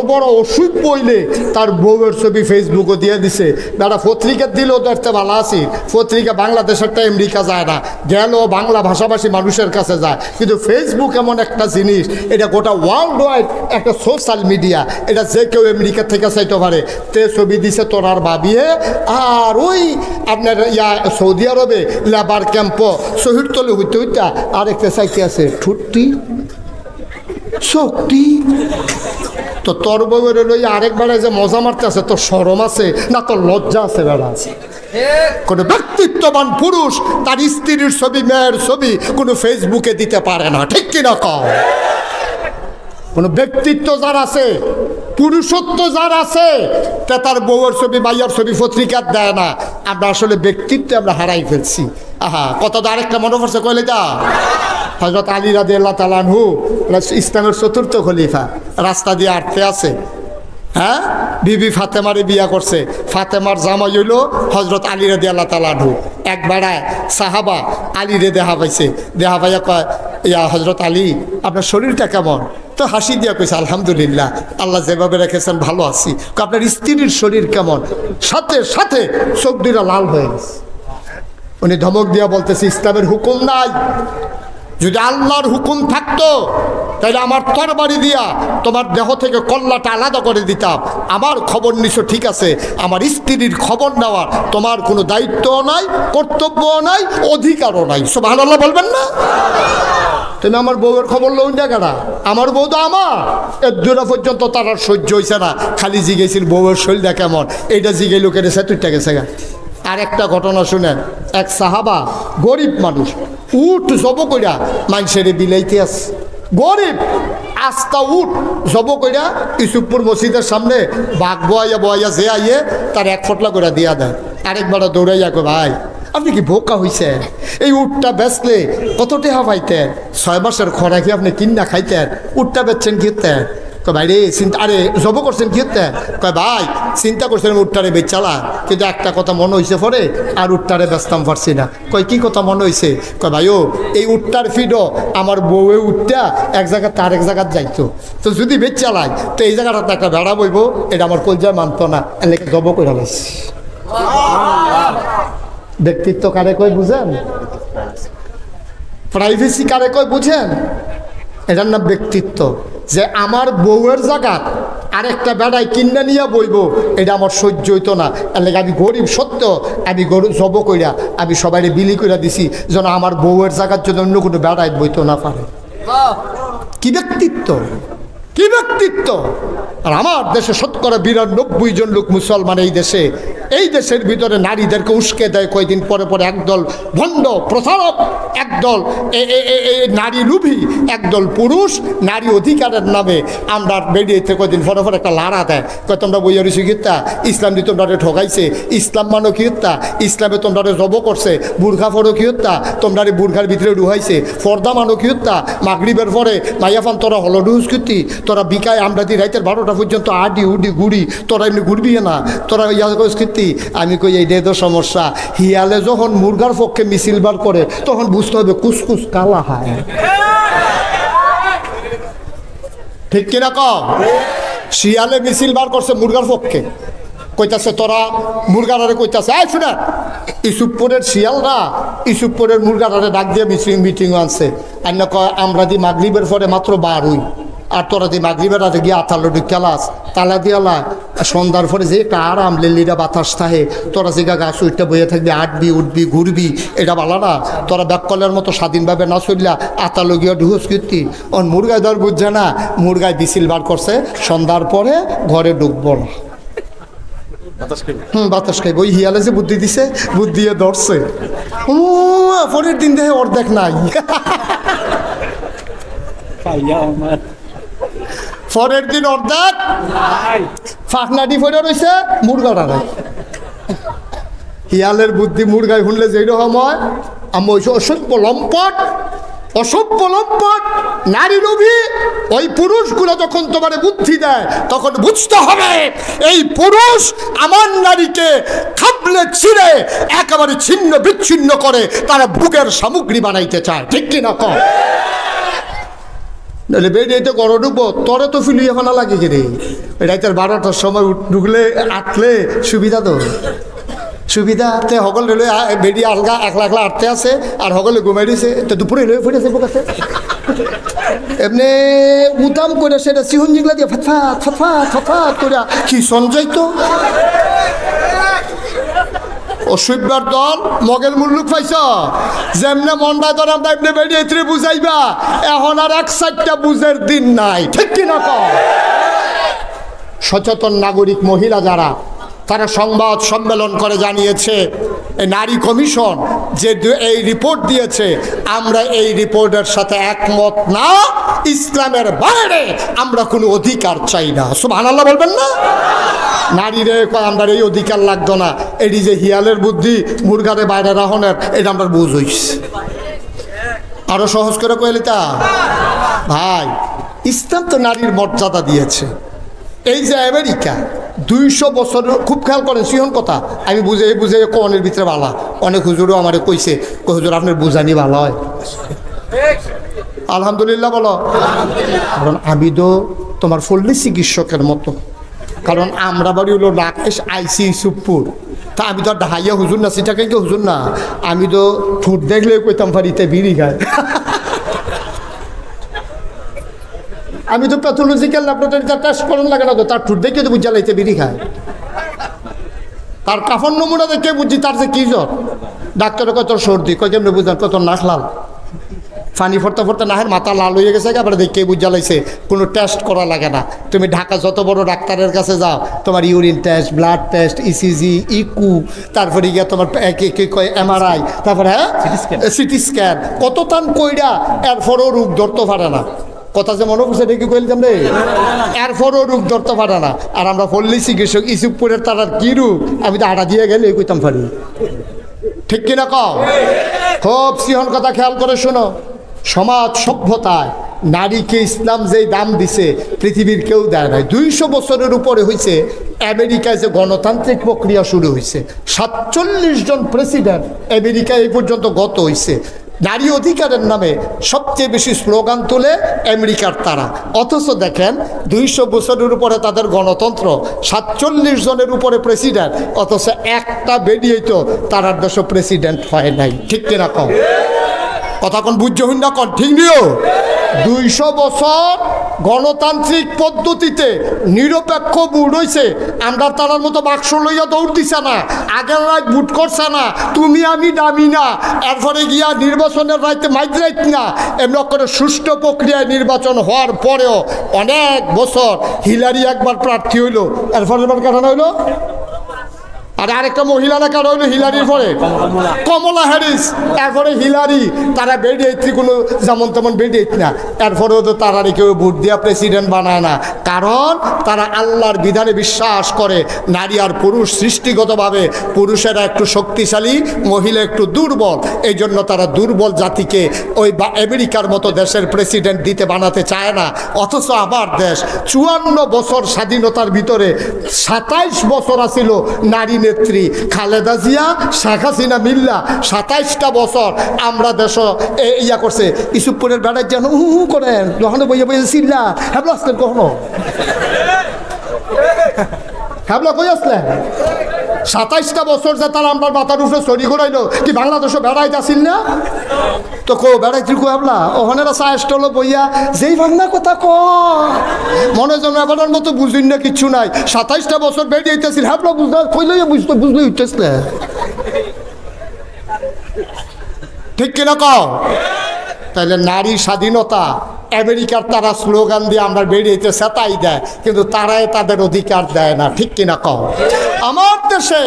বড় অসুখ বইলে তার বউয়ের ছবি ফেসবুকে দিয়ে দিছে। বেড়া পত্রিকা দিলেও দেখতে ভালো আছি, পত্রিকা বাংলাদেশেরটা আমেরিকা যায় না, গেল বাংলা ভাষাভাষী মানুষের কাছে যায়। কিন্তু ফেসবুক এমন একটা জিনিস, এটা গোটা ওয়ার্ল্ড ওয়াইড একটা সোশ্যাল মিডিয়া, এটা যে কেউ আমেরিকা থেকে চাইতে পারে। তে ছবি দিছে তোরার ভাবিয়ে। আর ওই আপনার সৌদি আরবে লেবার ক্যাম্প শহীদ তলে হইতে হইতা আরেকটা চাইতে আছে ঠুট্টি শক্তি। তো তোর বউয়ের লই আরেকবার যে মজা মারতে আছে, তোর শরম আছে না? তোর লজ্জা আছে? বেড়া কোনো ব্যক্তিত্ববান পুরুষ তার স্ত্রীর ছবি, মেয়ের ছবি কোনো ফেসবুকে দিতে পারে না, ঠিক কিনা কও? কোনো ব্যক্তিত্ব যার আছে, পুরুষত্ব যার আছে, তা তার বউয়ের ছবি, মাইয়ার ছবি পত্রিকা দেয় না। আমরা আসলে ব্যক্তিত্ব আমরা হারাই ফেলছি। আহা, কত আরেকটা মনে পড়ছে কইলে যা। হযরত আলী রাদিয়াল্লাহু তাআলা আনহু ইসলামের 4র্থ খলিফা, রাস্তা দিয়ে হাঁটতে আছে, হ্যাঁ, বিবি ফাতেমারে বিয়া করছে। ফাতেমার জামাই হইল হযরত আলী রাদিয়াল্লাহু তাআলা আনহু। একবারায় সাহাবা আলীরে দেখা পাইছে, দেখা পাইয়া কয় ইয়া হযরত আলী আপনার শরীরটা কেমন? তো হাসি দিয়া কইছে আলহামদুলিল্লাহ, আল্লাহ যেভাবে রেখেছেন ভালো আছি। আপনার স্ত্রীর শরীর কেমন? সাথে সাথে চোখ দুইটা লাল হয়ে গেছে। উনি ধমক দিয়া বলতেছে ইসলামের হুকুম নাই, যদি আল্লাহর হুকুম থাকতো তাহলে আমার তরবারি দিয়া তোমার দেহ থেকে কল্লাটা আলাদা করে দিতাম। আমার খবর নিছো ঠিক আছে, আমার স্ত্রীর খবর নেওয়ার তোমার কোনো দায়িত্বও নাই, কর্তব্যও নাই, অধিকারও নাই। সুবহানাল্লাহ বলবেন না? তুমি আমার বউয়ের খবর লই না কেনা? আমার বউ তো আমার। এর দূরা পর্যন্ত তার আর সহ্য হয়েছে না, খালি জিগেছিল বউয়ের শরীরটা কেমন, এইটা জিগে লোকের এসে তুইটা গেছে গা। আর একটা ঘটনা শুনেন, এক সাহাবা গরিব মানুষ, উট জব কইরা মানুষের বিলাইতে আছে, গরিব আস্তা উট জব কইরা ইসুফপুর মসজিদের সামনে বাঘ বয়া যে আইয়ে তার 1 ফটলা করে দিয়া দেয়। আরেকবার দৌড়াইয়া কো ভাই আপনি কি বোকা হইছে? এই উটটা বেচলে কত টাকা পাইতেন? 6 মাসের খরা কি আপনি কিনা খাইতেন? উটটা বেচছেন কিনতেন? কয় ভাই রে চিন্তা, আরে জব করছেন কি হতে? কয় ভাই চিন্তা করছেন উটটারে বেচালা, কিন্তু একটা কথা মনে হয়েছে পরে আর উটটারে বেচতাম পারছি না। কয় কি কথা মনে হয়েছে? কয় ভাই ও এই উটটার ফিডও আমার বউয়ে উঠটা এক জায়গা তার এক জায়গায় যাইতো, তো যদি বেচালাই তো এই জায়গাটাতে একটা ভেড়া বইব, এটা আমার কলজা মানতো না, এলে জব করে লাইছি। ব্যক্তিত্ব কারে কয় বুঝেন? প্রাইভেসি কারে কয় বুঝেন? এটার নাম ব্যক্তিত্ব। যে আমার বউয়ের জায়গা আরেকটা বেড়ায় কিনা নিয়ে বইব, এটা আমার সহ্য হইতো না। এর আমি গরিব সত্য, আমি গরু জব কইরা আমি সবাই বিলি করে দিছি যেন আমার বউয়ের জায়গার জন্য অন্য কোনো বেড়ায় বইতো না পারে। কি ব্যক্তিত্ব, কি ব্যক্তিত্ব! আর আমার দেশে 99% লোক মুসলমান, এই দেশে এই দেশের ভিতরে নারীদেরকে উস্কে দেয় কয়েকদিন পরে পরে একদল ভণ্ড প্রচারক, একদল নারী লুভি, একদল পুরুষ নারী অধিকারের নামে আমরা বেরিয়েছে কয়েকদিন পরে পরে একটা লাড়া দেয়, কয় তোমরা বইয়া রয়েছি কিত্তা, ইসলাম দিয়ে তোমরা ঠকাইছে, ইসলাম মানো কি হত্যা, ইসলামে তোমরা জব করছে, বুর্খা ফরো কি হত্যা, তোমরা বুর্খার ভিতরে ডুহাইছে, ফর্দা মানো কি হত্যা, মাগরিবের পরে মাইয়াফান তোরা হলডুস কীর্তি, তোরা বিকায় আমরা দি রাইতের 12টা পর্যন্ত আডি উডি গুড়ি, তোরা এমনি ঘুরবি না, তোরা ইয়া কীর্তি। আমি কই এইটাই তো সমস্যা। হিয়ালে যখন মুরগার পক্ষে মিছিল বার করে তখন বুঝতে হবে কুসকুস কালা হয়, ঠিক কিনা কম? শিয়ালে মিছিল বার করছে মুরগার পক্ষে, কইতাছে তোরা মুরগারে কইতাছে, এই শুনে ইসুফপুরের শিয়ালরা ইসুফপুরের মুরগারে ডাক দিয়ে মিটিং আনছে, আর না কয় আমরা দি মাগরিবের পরে মাত্র 12 আর তোরা দি মাগরিবের রাতে গিয়ে আতালো খেলাস তালা দিয়ালা, সন্ধ্যার পরে যে একটা আরাম লেলিরা বাতাস থাকে, তোরা যে গাছ উঠতে বইয়ে থাকবি, আটবি উঠবি ঘুরবি, এটা ভালো না। তোরা ব্যাককলের মতো স্বাধীনভাবে না চললা আতালো গিয়া ঢুস কীর্তি। অন মুরগায় ধর বুঝছে না, মুরগায় বিছিল বার করছে, সন্ধ্যার পরে ঘরে ঢুকবো না, বাতাস খাইব। ওই হিয়ালে যে বুদ্ধি দিছে, বুদ্ধি ধরছে, পরের দিন দেখে অর্ধেক নাই, পরের দিন অর্ধেক ফাঁকনাটি ফেরে রয়েছে, মুরগাটা নাই। হিয়ালের বুদ্ধি মুরগায় শুনলে যেরকম হয়, আমি ওই অসভ্য লম্পট, অসভ্য লম্পট নারী লোভী ওই পুরুষগুলো যখন তোমার বুদ্ধি দেয় তখন বুঝতে হবে এই পুরুষ আমার নারীকে খাবলে ছিঁড়ে একেবারে ছিন্ন বিচ্ছিন্ন করে তারা বুকের সামগ্রী বানাইতে চায়, ঠিক কিনা কম? নাহলে বেরিয়েতে গড় ঢুকবো, তোরে তো ফিলিয়ে ফেলা লাগে কি রে, রাইতের 12টার সময় ঢুকলে আটলে সুবিধা তো, সুবিধাতে সকল রেলে বেরিয়ে আলগা একলা একলা আটতে আছে আর সকলে ঘুমাই দিছে, তো দুপুরে রেলে ফুটেছে বোকাতে এমনি উতাম করে সেটা সিহন জিগলা দিয়ে ফাতফাত ফাতফাত ফাতফাত করে কি সঞ্জয় তো অসভ্যার দল মগের মুল্লুক পাইছ, যেমনে মন্ডা ধর আমরা এমনি বেরিয়ে এতে বুঝাইবা, এখন আর 1/4টা বুঝের দিন নাই, ঠিক কিনা কম? সচেতন নাগরিক মহিলা যারা, তারা সংবাদ সম্মেলন করে জানিয়েছে নারী কমিশন যে এই রিপোর্ট দিয়েছে, আমরা এই রিপোর্টের সাথে একমত না, ইসলামের বাইরে আমরা কোনো অধিকার চাই না। সুবহানাল্লাহ বলবেন না? নারীরে আমরা এই অধিকার লাগতো না, এটি যে হিয়ালের বুদ্ধি মুরগারে বাইরে রাহনের, এটা আমরা বুঝ হইছে। আরো সহজ করে কইলে তা ভাই, ইসলাম তো নারীর মর্যাদা দিয়েছে। এই যে আমেরিকা 200 বছর, খুব খেয়াল করেন সিহন কথা, আমি বুঝে বুঝে কনের ভিতরে ভালা, অনেক হুজুরও আমারে কইছে, হুজুর আপনার বুঝানি ভালো হয়, আলহামদুলিল্লাহ বলো। কারণ আমি তো তোমার ফল্লি চিকিৎসকের মতো, কারণ আমরা বাড়ি হলো রাকেশ আইসি ইসুফপুর, তা আমি তো ঢাইয়া হুজুর না, সেটা কিন্তু হুজুর না, আমি তো ঠুট দেখলে কইতাম ফারিতে বিড়ি খায়। আমি তো প্যাথোলজিক্যাল ল্যাবরেটরি টেস্ট করার লাগে না তো, তার ঠুট দেখে তো বুঝা লাইতে বিড়ি খায়, তার কাফন নমুনা দেখে বুঝছি তার যে কি জ্বর। ডাক্তারের কত সর্দি, কয় কেমনি বুঝান, কত নাক লাল, পানি ফরতে ফরতে নাহের মাথা লাল হয়ে গেছে, আবার দেখে বুঝা লাইছে, কোনো টেস্ট করা লাগে না। তুমি ঢাকা যত বড় ডাক্তারের কাছে যাও, তোমার urine test, blood test, ECG, echo, তারপরে গিয়া তোমার কি কয় এমআরআই, তারপরে হ্যাঁ সিটি স্ক্যান, কত তান কইরা, এরপরও রোগ ধরতে পারে না। কথা যে মনে করছে দেখি কইলাম রে, এরপরও রোগ ধরতে পারে না। আর আমরা পল্লী চিকিৎসক ইসুফপুরের তার কি রোগ, আমি তো আটা দিয়ে গেলে কইতাম পারি, ঠিক কিনা কও? খুব সিহন কথা খেয়াল করে শোনো। সমাজ সভ্যতায় নারীকে ইসলাম যেই দাম দিছে পৃথিবীর কেউ দেয় নাই। 200 বছরের উপরে হয়েছে আমেরিকায় যে গণতান্ত্রিক প্রক্রিয়া শুরু হয়েছে, 47 জন প্রেসিডেন্ট আমেরিকায় এই পর্যন্ত গত হয়েছে। নারী অধিকারের নামে সবচেয়ে বেশি স্লোগান তোলে আমেরিকার তারা, অথচ দেখেন 200 বছরের উপরে তাদের গণতন্ত্র, 47 জনের উপরে প্রেসিডেন্ট, অথচ একটা বেরিয়েই তো তারার দেশে প্রেসিডেন্ট হয় নাই, ঠিক কিনা কম? কথা কোন বুঝতে হইন না, কোন ঠিক নিও। 200 বছর গণতান্ত্রিক পদ্ধতিতে নিরপেক্ষ ভোট হয়েছে, আমরা তারার মতো বাক্স লইয়া দৌড় দিছে না, আগের রাত ভোট করছে না, তুমি আমি দামি না, এরপরে গিয়া নির্বাচনের রাইতে মাইগ্রাইট না, এমনি করে সুষ্ঠু প্রক্রিয়ায় নির্বাচন হওয়ার পরেও অনেক বছর হিলারি একবার প্রার্থী হইল, এরপরের বার কাটানো হইল আর আরেকটা মহিলা না কারো হইলো হিলারির পরে কমলা হ্যারিস, এরপরে হিলারি। তারা বেরিয়েছি কোনো যেমন তেমন বেরিয়েছি না, এরপরেও তো তারা কেউ ভোট দিয়া প্রেসিডেন্ট বানায় না, কারণ তারা আল্লাহর বিধানে বিশ্বাস করে। নারী আর পুরুষ সৃষ্টিগতভাবে পুরুষেরা একটু শক্তিশালী, মহিলা একটু দুর্বল, এই জন্য তারা দুর্বল জাতিকে ওই আমেরিকার মতো দেশের প্রেসিডেন্ট দিতে বানাতে চায় না। অথচ আমার দেশ 54 বছর স্বাধীনতার ভিতরে 27 বছর আসিল নারী নেত্রী খালেদা জিয়া, শেখ হাসিনা মিল্লা, 27টা বছর আমরা দেশ ইয়া করছে। ইসুপুরের বেড়ার যেন করেন যখন বইয়ে বইয়ে চিল্লা হ্যাবলা আসলেন কখনো, হ্যাবলা কই আসলেন? 27টা বছর যে তারা আমার মাথার উপরে চড়ি ঘুরাইলো, কি বাংলাদেশও বেড়াইতে আসিল না? তো কো বেড়াইতে কো হ্যাবলা ওখানেরা চাষটা হলো বইয়া যেই বাংলা কথা ক মনে যেন এবার মতো বুঝিন না, কিচ্ছু নাই। 27টা বছর বেরিয়েছিল হ্যাবলা বুঝতে কইলেই বুঝলে উঠতেছিল, ঠিক কিনা কও? তাহলে নারী স্বাধীনতা আমেরিকার তারা স্লোগান দিয়ে আমরা বেরিয়েছে সেটাই দেয়, কিন্তু তারাই তাদের অধিকার দেয় না, ঠিক কিনা কও? আমার দেশে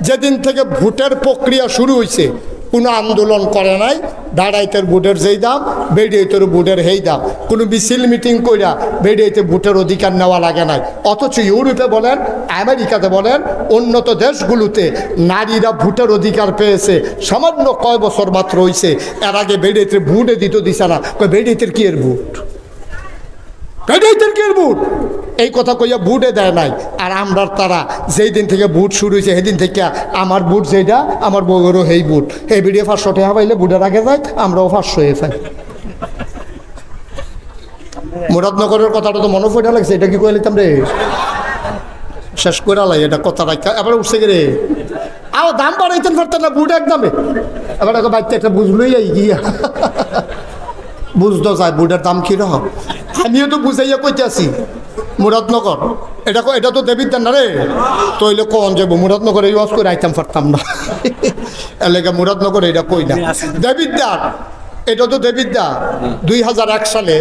যেদিন থেকে ভোটের প্রক্রিয়া শুরু হয়েছে কোনো আন্দোলন করে নাই, দাঁড়াইতের ভোটের যেই দাম বেরিয়েতের ভোটের সেই দাম, কোনো মিছিল মিটিং কইরা বেরিয়েতে ভোটের অধিকার নেওয়া লাগে নাই। অথচ ইউরোপে বলেন, আমেরিকাতে বলেন, উন্নত দেশগুলোতে নারীরা ভোটের অধিকার পেয়েছে সামান্য কয় বছর মাত্র হয়েছে। এর আগে বেরিয়েতে ভোটে দিছে না, বেরিয়েতের কি এর ভোট, বেরিয়েতের কি এর ভোট, এই কথা কইয়া বুটে দেয় নাই। আর আমরা তারা যেই দিন থেকে বুট শুরু হয়েছে সেদিন থেকে আমার বুট যেটা আমার বউয়েরও সেই বুট, এই ভিডিও 500 টাকা পাইলে বুটের আগে যায়, আমরাও 500 পাই। মুরাদনগরের কথাটা তো মনে পড়ে লাগছে, এটা কি কয়ে নিতাম রে, শেষ করে লাই এটা কথা রাখা। এবার উঠছে রে আও দাম বাড়াইতেন পারতেন না বুট একদমে, এবার বাচ্চা একটা বুঝলোই গিয়া বুঝতে চাই বুটের দাম কিরকম। আমিও তো বুঝাইয়া কইতে আছি মুরাদনগর এটা তো দেবিদ্যার না রে, তৈলে কন যাবো মুরাদনগরে ইউজ করে আইতাম পারতাম না, এলাকা মুরাদনগর এটা কই না দেবিদ্যার, এটা তো দেবিদ্যা। 2001 সালে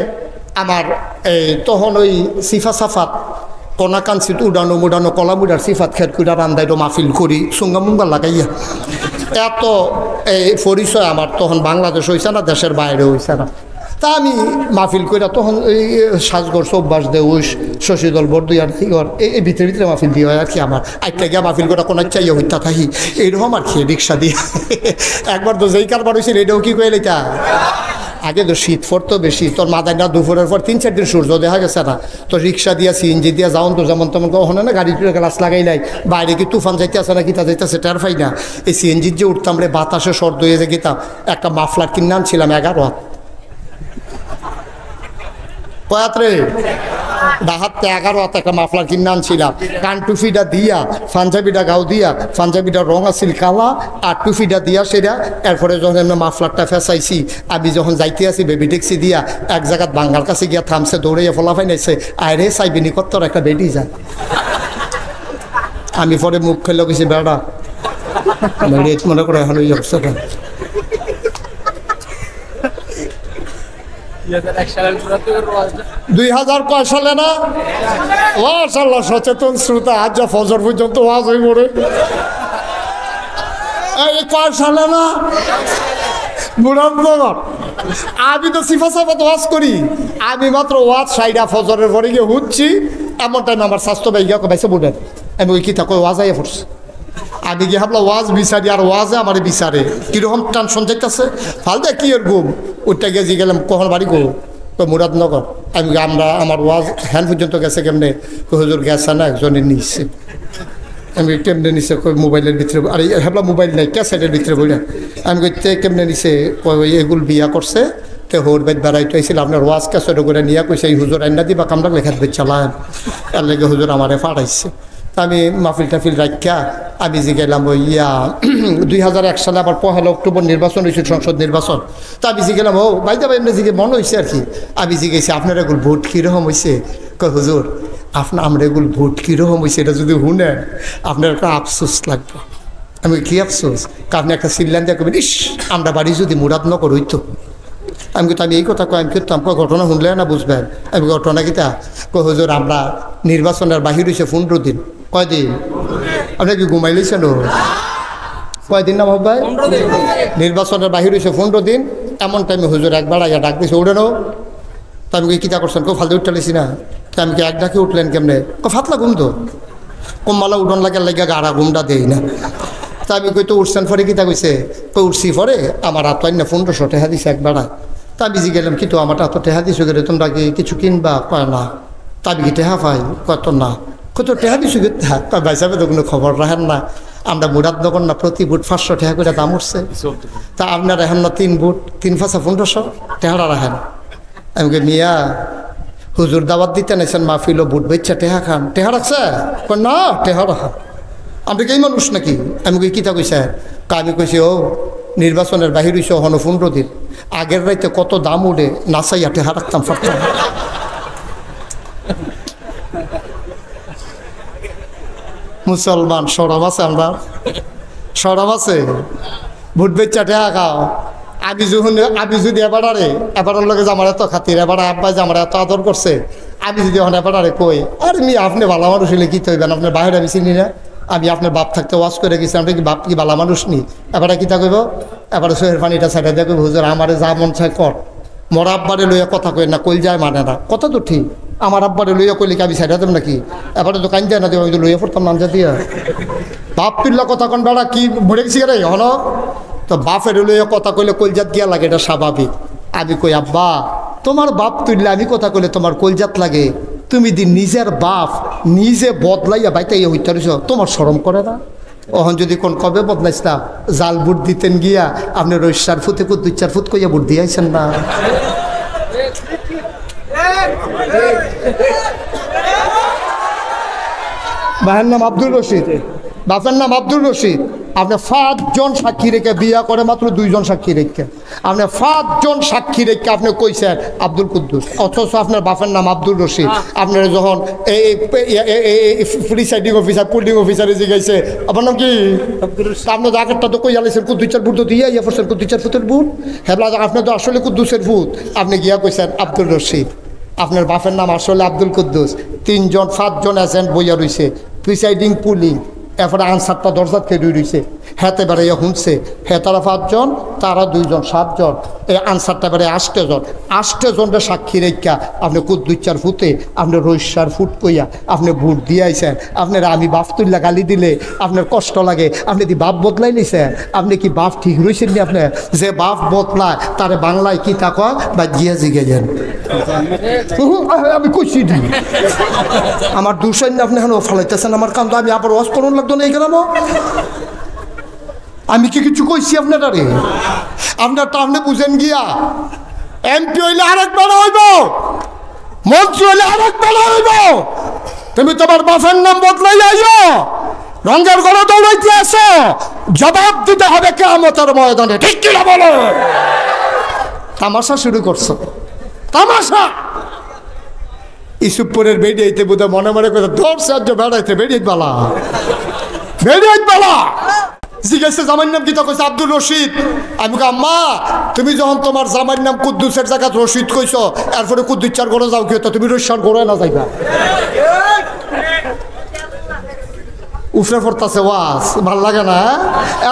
আমার এই তখন ওই সিফা সাফাত কনাকাঞ্চিত উড়ানো মুড়ানো কলা মুড়ার সিফাত খেত কুড়া রান্দাইটো মাহফিল করি সুঙ্গা মুঙ্গা লাগাইয়া, এত এই পরিচয় আমার তখন বাংলাদেশ হয়েছে না, দেশের বাইরে হয়েছে না। তা আমি মাহফিল কইরা তখন এই সাজগর চব্বাস দে উস শশীদল বরদুয়ার এই ভিতরে ভিতরে মাহফিল দিয়ে হয় আর কি। আমার একটা গিয়া মাহফিল করা কোনো চাইয়া হইতা থাকি এইরকম আর কি রিক্সা দিয়ে। একবার তো যেই কারবার হয়েছিল এটাও কি কয়ে লইতা, আগে তো শীত পড়তো বেশি, তোর মাথায় না দুপুরের পর 3-4 দিন সূর্য দেখা গেছে না, তো রিক্সা দিয়া সিএনজি দিয়া যাওন তো যেমন তেমন ওখানে না গাড়ি গ্লাস লাগাই নাই, বাইরে কি তুফান যাইতে আসে না কিতা যাইতেছে টের পাই না। এই সিএনজির যে উঠতাম রে বাতাসে শর্দ হয়ে যে গেতাম, একটা মাফলার কিনে আনছিলাম 11 হাত, কয়াত রে ডাহাতে 11 হাত একটা মাফলার কিনে আনছিলাম, কান টুফিটা দিয়া পাঞ্জাবিটা গাও দিয়া, পাঞ্জাবিটা রং আছিল কালা আর টুফিটা দিয়া সেটা। এরপরে যখন আমরা মাফলারটা ফেসাইছি, আমি যখন যাইতে আসি বেবি ট্যাক্সি দিয়া এক জায়গাত বাঙ্গার কাছে গিয়া থামছে, দৌড়াইয়া ফলাফাই নাইছে, আরে সাইবিনি কত একটা বেডি যায়। আমি পরে মুখ খেলে গেছি বেড়া মনে করে এখন ওই অবস্থাটা। 2000 সালে না, মাশাআল্লাহ সচেতন শ্রোতা, আজ যা ফজর পর্যন্ত ওয়াজ হয়ে পড়ে। এই কয় সালে না মুরাদনগর, আমি তো সিফা সাফাত ওয়াজ করি, আমি মাত্র ওয়াজ সাইডা ফজরের পরে গিয়ে হুচ্ছি, এমন টাইম আমার স্বাস্থ্য ভাইয়া ভাইসে বুঝেন আমি ওই কি থাকো ওয়াজ আইয়া পড়ছি। আমি গিয়ে ভাবলাম ওয়াজ বিচারি, আর ওয়াজে আমার বিচারে কিরকম টেনশন যাইতেছে ফালদা কি এর ঘুম। ওইটা গেছি গেলাম কখন বাড়ি গো মুরাদনগর, আমি আমার ওয়াজ হ্যান পর্যন্ত গেছে কেমনে, হুজুর গেছে না একজনের নিচ্ছে, আমি কেমনে নিছে কই মোবাইলের ভিতরে, আর ভাবলাম মোবাইল নাই ক্যাসেটের ভিতরে বইলা, আমি কইতে কেমনে নিছে কই এগুলো বিয়া করছে তো হোর বেদ বেড়াইতে আইছিল, আপনার ওয়াজ ক্যাসেট করে নিয়ে কইছে এই হুজুর আইনা দিবা কামরা লেখাত বেদ চালান, এর লেগে হুজুর আমারে ফাটাইছে। আমি মাহফিল টাফিল রাখা আমি যে গেলাম ওই 2001 সালে আবার 1 অক্টোবর নির্বাচন হয়েছিল, সংসদ নির্বাচন। তো আমি যে গেলাম ও ভাই যাবে এমনি জিগে মনে হয়েছে আর কি, আমি জিজ্ঞেছি আপনার এগুলো ভোট কীরকম হয়েছে, কয় হুজুর আপনার আমরা এগুলো ভোট কীরকম হয়েছে এটা যদি শুনেন আপনার একটা আফসোস লাগবে। আমি কী আফসোস, আপনি একটা সিল্লান দিয়ে কবেন ইস আমরা বাড়ি যদি মুরাদনগর হইতো। আমি কিন্তু আমি এই কথা কয় আমি কিন্তু আমাকে ঘটনা শুনলে না বুঝবেন, আমি ঘটনা কিতা কয় হুজুর আমরা নির্বাচনের বাহির হয়েছে 15 দিন, কয়দিন আপনি কি ঘুমাইলেছেন? কয়দিন না ভাই? নির্বাচনের বাহির হয়েছে 15 দিন। এমন টাইমে হুজুর একবার আগে ডাক দিয়েছে, উঠে নো। তো আমি কি কিতা করছেন? ফালতু উঠতেছি না। তো আমি কি এক ডাকে উঠলেন কেমনে? ফাতলা ঘুম তো কমমালা উঠন লাগে গাড়া ঘুমটা দেই না। তা আমি কই তো উঠছেন পরে কিতা কইছে? কই উঠছি পরে আমার হাত পাই না 1500 টাকা দিছে একবার। তা আমি গেলাম কি তো আমার এত টেহা দিছো গেলে তোমরা কি কিছু কিনবা? কয় না। তা আমি কি টেহা পাই? কত না। কত টেহা দিছো গে? ভাই সাহেব তো কোনো খবর রাখেন না। আমরা মুরাদ দোকান না প্রতি বুট 500 টাকা করে দাম উঠছে। তা আপনার এখন না 3 বুট 3 5 1500 টেহারা রাখেন। আমি কে মিয়া হুজুর দাওয়াত দিতে নাইছেন মাহফিল বুট বেচ্চা টেহা খান, টেহা রাখছে? না টেহা রাখা। আপনি কি মানুষ নাকি? আমি কই কিতা কইছে? আমি কইছি ও নির্বাচনের বাহির হইছে হন 15 দিন। আগের রাইতে কত দাম উঠে নাচাইয়া টেহা রাখতাম ফাটতাম। মুসলমান সরব আছে? আমরা সরব আছে? ভোট বেচ্চা টেহা খাও। আমি যদি এবারের লগে যে আমার এত খাতির, এবার আব্বা যে আমার এত আদর করছে, আমি যদি এখন এবারে কই আরে মি আপনি ভালো মানুষ হলে কি তৈবেন? আপনার বাইরে আমি চিনি না, আমি আপনার বাপ থাকতে ওয়াজ করে গেছি, আপনি কি বাপ কি ভালো মানুষ নি? এবারে কিতা কইব? এবারে চোখের পানিটা ছাইটা দিয়ে কইব হুজুর আমারে যা মন চায় কর। মোর আব্বারে লইয়া কথা কই না, কইল যায় মানে না। কথা তো ঠিক, আমার আব্বারে লইয়া কইলে কি আমি ছাইটা দেব নাকি? এবারে তো কাইন যায় না দেব, আমি তো লইয়া পড়তাম নামজা দিয়া। বাপ তুল্লা কথা কন বেড়া কি মরে গেছি রে হন? তো বাপের লইয়া কথা কইলে কলজাত গিয়া লাগে, এটা স্বাভাবিক। আমি কই আব্বা তোমার বাপ তুললে আমি কথা কইলে তোমার কলজাত লাগে? তুমি দি নিজের বাপ নিজে বদলাইয়া বাইতাইয়া হইতে পারিস, তোমার শরম করে না? ওহন যদি কোন কবে বদলাইছিলা জাল বুট দিতেন গিয়া আপনি রইসার ফুতে 2-4 ফুট কইয়া বুট দিয়াইছেন না? ভাইয়ের নাম আব্দুল রশিদ, বাপের নাম আব্দুল রশিদ। আপনি 5 জন সাক্ষী রেখে বিয়া করে মাত্র 2 জন সাক্ষী রেখে, আপনি 5 জন সাক্ষী রেখে আপনি কইছেন আব্দুল কুদ্দুস, অথচ আপনার বাপের নাম আব্দুল রশিদ। আপনারা যখন এই প্রিসাইডিং অফিসার পুলিং অফিসারে জিগাইছে আপনার নাম কি? আপনি তো আগেরটা তো কই আলাইছেন 2-4 ফুট তো দিয়ে ইয়া করছেন 2-4 ফুটের ফুট, হেবলা আপনি তো আসলে কুদ্দুসের ফুট, আপনি গিয়া কইছেন আব্দুল রশিদ। আপনার বাপের নাম আসলে আব্দুল কুদ্দুস। 3 জন 5 জন এজেন্ট বইয়া রইছে, প্রিসাইডিং পুলিং, এরপরে আনসারটা দরজাত খেয়ে রইছে। হেতে বেড়ে শুনছে, হে তারা 5 জন, তারা 2 জন 7 জন, এই আনসারটা বেড়ে 8 জন। 8 জনের সাক্ষী রেখা আপনি 2-4 ফুটে আপনি রইসার ফুট কইয়া আপনি ভোট দিয়ে আইছেন। আপনার আমি বাপ তুল্লা গালি দিলে আপনার কষ্ট লাগে, আপনি কি বাপ বদলাই নিছেন? আপনি কি বাপ ঠিক রয়েছেন নি? আপনি যে বাপ বদলায় তারে বাংলায় কি তা কয় বা গিয়া জিগে যান। আমি কইছি আমার দুঃসৈন্য আপনি এখন ফলাইতেছেন আমার কান্দ, আমি আবার ওয়াজ করুন লাগতো না এই গ্রাম। আমি কি কিছু কইছি আপনারে? আপনারটা আপনি বুঝেন গিয়া। এমপি হইলে আরেকবার হইব, মন্ত্রী হইলে আরেকবার হইব। তুমি তোমার বাপের নাম বদলাই আইও, রঙের গলা দৌড়াইতে আসো, জবাব দিতে হবে কিয়ামতের ময়দানে, ঠিক কিনা বলো? তামাশা শুরু করছো, তামাশা। ইসুপুরের বেরিয়েতে বোধহয় মনে মনে করে 10 রাজ্য বেড়াইতে বেরিয়ে বালা, বেরিয়ে বালা। জিজ্ঞাসা জামাইর নাম কিতা কইছে? আব্দুল রশিদ। আমি আম্মা তুমি যখন তোমার জামাইর নাম কুদ্দুসের জায়গা রশিদ কইছো, এরপরে কুদ্দুচার করে যাও, কি হতো? তুমি রশিদ করে না যাইবা। উফরে পড়তাছে ওয়াজ, ভাল লাগে না?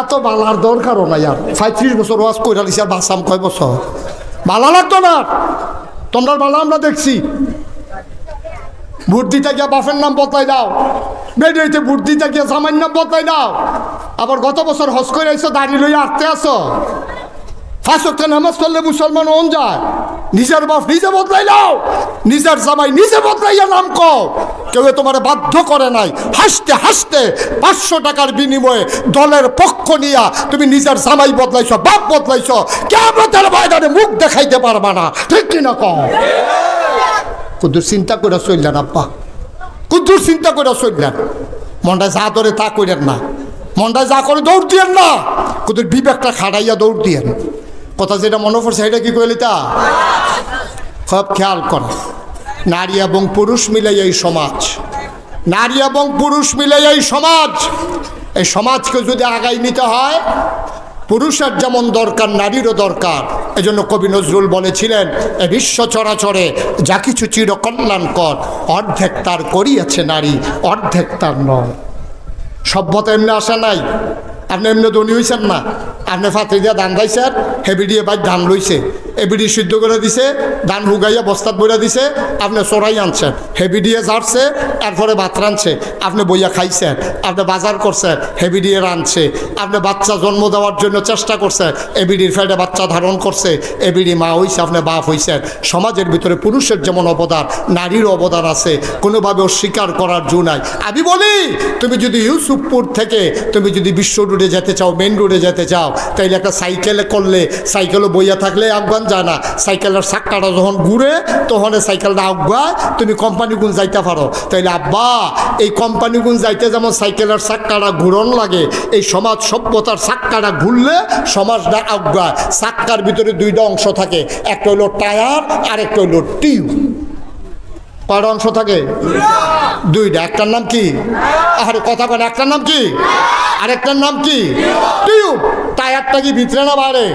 এত বালার দরকারও না ইয়ার। 35 বছর ওয়াজ কইরা দিছি, আর বাসাম কয় বছর? ভালো লাগতো না তোমরা? ভালো আমরা দেখছি। ভোট দিতে গিয়া বাপের নাম বদলাই দাও, বেরিয়েতে ভোট দিতে গিয়া জামাইর নাম বদলাই দাও। আবার গত বছর হজ করে আইসো, দাঁড়িয়ে লইয়া আসতে আসো। 5 ওয়াক্ত নামাজ পড়লে মুসলমান হন যায়। নিজের বাপ নিজে বদলাই দাও, নিজের জামাই নিজে বদলাইয়া নাম কও। কেউ তোমার বাধ্য করে নাই। হাসতে হাসতে 500 টাকার বিনিময়ে দলের পক্ষ নিয়া তুমি নিজের জামাই বদলাইছো, বাপ বদলাইছো। কিয়ামতের ময়দানে মুখ দেখাইতে পারবা না, ঠিক কিনা কও? কুদ্দুস চিন্তা করে চললেন আব্বা, কুদ্দুস চিন্তা করে চললেন। মনটা যা ধরে তা করেন না, মনটা যা করে দৌড় দিয়েন না, কুদ্দুস বিবেকটা খাড়াইয়া দৌড় দিয়েন। কথা যেটা মনে পড়ছে সেটা কি কইলি তা সব খেয়াল কর। নারী এবং পুরুষ মিলে এই সমাজ, নারী এবং পুরুষ মিলে এই সমাজ। এই সমাজকে যদি আগাই নিতে হয়, পুরুষের যেমন দরকার নারীরও দরকার। এজন্য কবি নজরুল বলেছিলেন, এ বিশ্ব চরাচরে যা কিছু চিরকল্যাণকর, অর্ধেক তার করিয়াছে নারী, অর্ধেক তার নয়। সভ্যতা এমনি আসা নাই। আপনি এমনি ধনী হয়েছেন না, আপনি ফাতরি দিয়া ধান খাইছেন, হেবি দিয়ে বাই ধান লইছে, এবিডি সিদ্ধ করে দিছে, ধান হুগাইয়া বস্তাত বইয়া দিছে, আপনি চড়াই আনছেন, হেবি দিয়ে ঝাড়ছে, এরপরে ভাত রাঁধছে, আপনি বইয়া খাইছেন, আপনি বাজার করছেন, হেবি দিয়ে রাঁধছে, আপনি বাচ্চা জন্ম দেওয়ার জন্য চেষ্টা করছেন, এবিডির ফেটে বাচ্চা ধারণ করছে, এবিডি মা হইছে, আপনি বাপ হইছেন। সমাজের ভিতরে পুরুষের যেমন অবদান, নারীর অবদান আছে, কোনোভাবে অস্বীকার করার জো নাই। আমি বলি, তুমি যদি ইউসুফপুর থেকে তুমি যদি বিশ্ব রোডে যেতে চাও, মেন রোডে যেতে চাও, তাইলে একটা সাইকেলে করলে, সাইকেলও বইয়া থাকলে আহ্বান যায় না, সাইকেলের চাক্কাটা যখন ঘুরে তখন সাইকেলটা আহ্বায় তুমি কোম্পানিগুন যাইতে পারো। তাইলে আব্বা, এই কোম্পানিগুন যাইতে যেমন সাইকেলের চাক্কাটা ঘুরন লাগে, এই সমাজ সভ্যতার চাক্কাটা ঘুরলে সমাজটা আহ্বায়। চাক্কার ভিতরে দুইটা অংশ থাকে, একটা হইল টায়ার আর একটা হইল টিউব। কয়টা অংশ থাকে? দুইটা। একটার নাম কি? আরে কথা বলে, একটার নাম কি আরেকটার নাম কি? টিউব। টায়ারটা কি ভিতরে না বাইরে?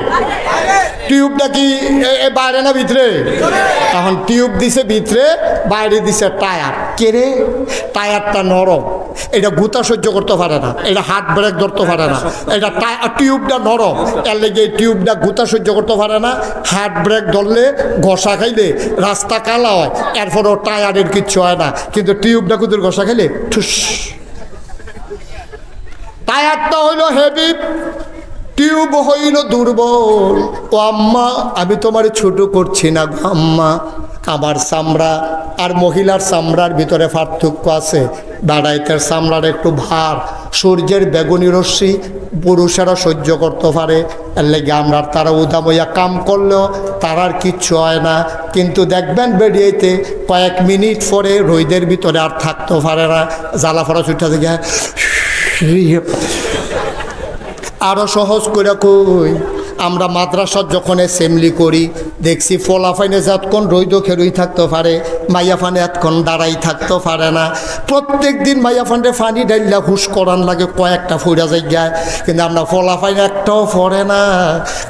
টিউবটা কি বাইরে না ভিতরে? এখন টিউব দিছে ভিতরে, বাইরে দিছে টায়ার। কে রে? টায়ারটা নরম, এটা গুতা সহ্য করতে পারে না, এটা হাত ব্রেক ধরতে পারে না, এটা টিউবটা নরম, এর লেগে এই টিউবটা গুতা সহ্য করতে পারে না, হাত ব্রেক ধরলে ঘষা খাইলে রাস্তা কালা হয়, এরপরও টায়ারের কিচ্ছু হয় না, কিন্তু টিউবটা কুতুর ঘষা খাইলে ঠুস। টায়ারটা হইল হেভি, টিউব হইল দুর্বল। ও আম্মা, আমি তোমার ছোট করছি না আম্মা, আমার চামড়া আর মহিলার চামড়ার ভিতরে পার্থক্য আছে। বেড়াইতের চামড়ার একটু ভার, সূর্যের বেগুনি রশ্মি পুরুষেরা সহ্য করতে পারে, এর লেগে আমরা তারা উদামইয়া কাম করলেও তার আর কিচ্ছু হয় না। কিন্তু দেখবেন বেরিয়েতে কয়েক মিনিট পরে রোদের ভিতরে আর থাকতে পারে না, জ্বালা ফড়া ছুটা থেকে আরো সহজ করে কই। আমরা মাদ্রাসা যখন অ্যাসেম্বলি করি দেখছি ফলাফাইনে যতক্ষণ রৈদ খেরুই থাকতে পারে, মাইয়া ফানে এতক্ষণ দাঁড়াই থাকতে পারে না। প্রত্যেক দিন মাইয়া ফান্ডে ফানি ডাইলা হুশ করান লাগে, কয়েকটা ফুরা জায়গায়, কিন্তু আমরা ফলাফাইনে একটাও পড়ে না।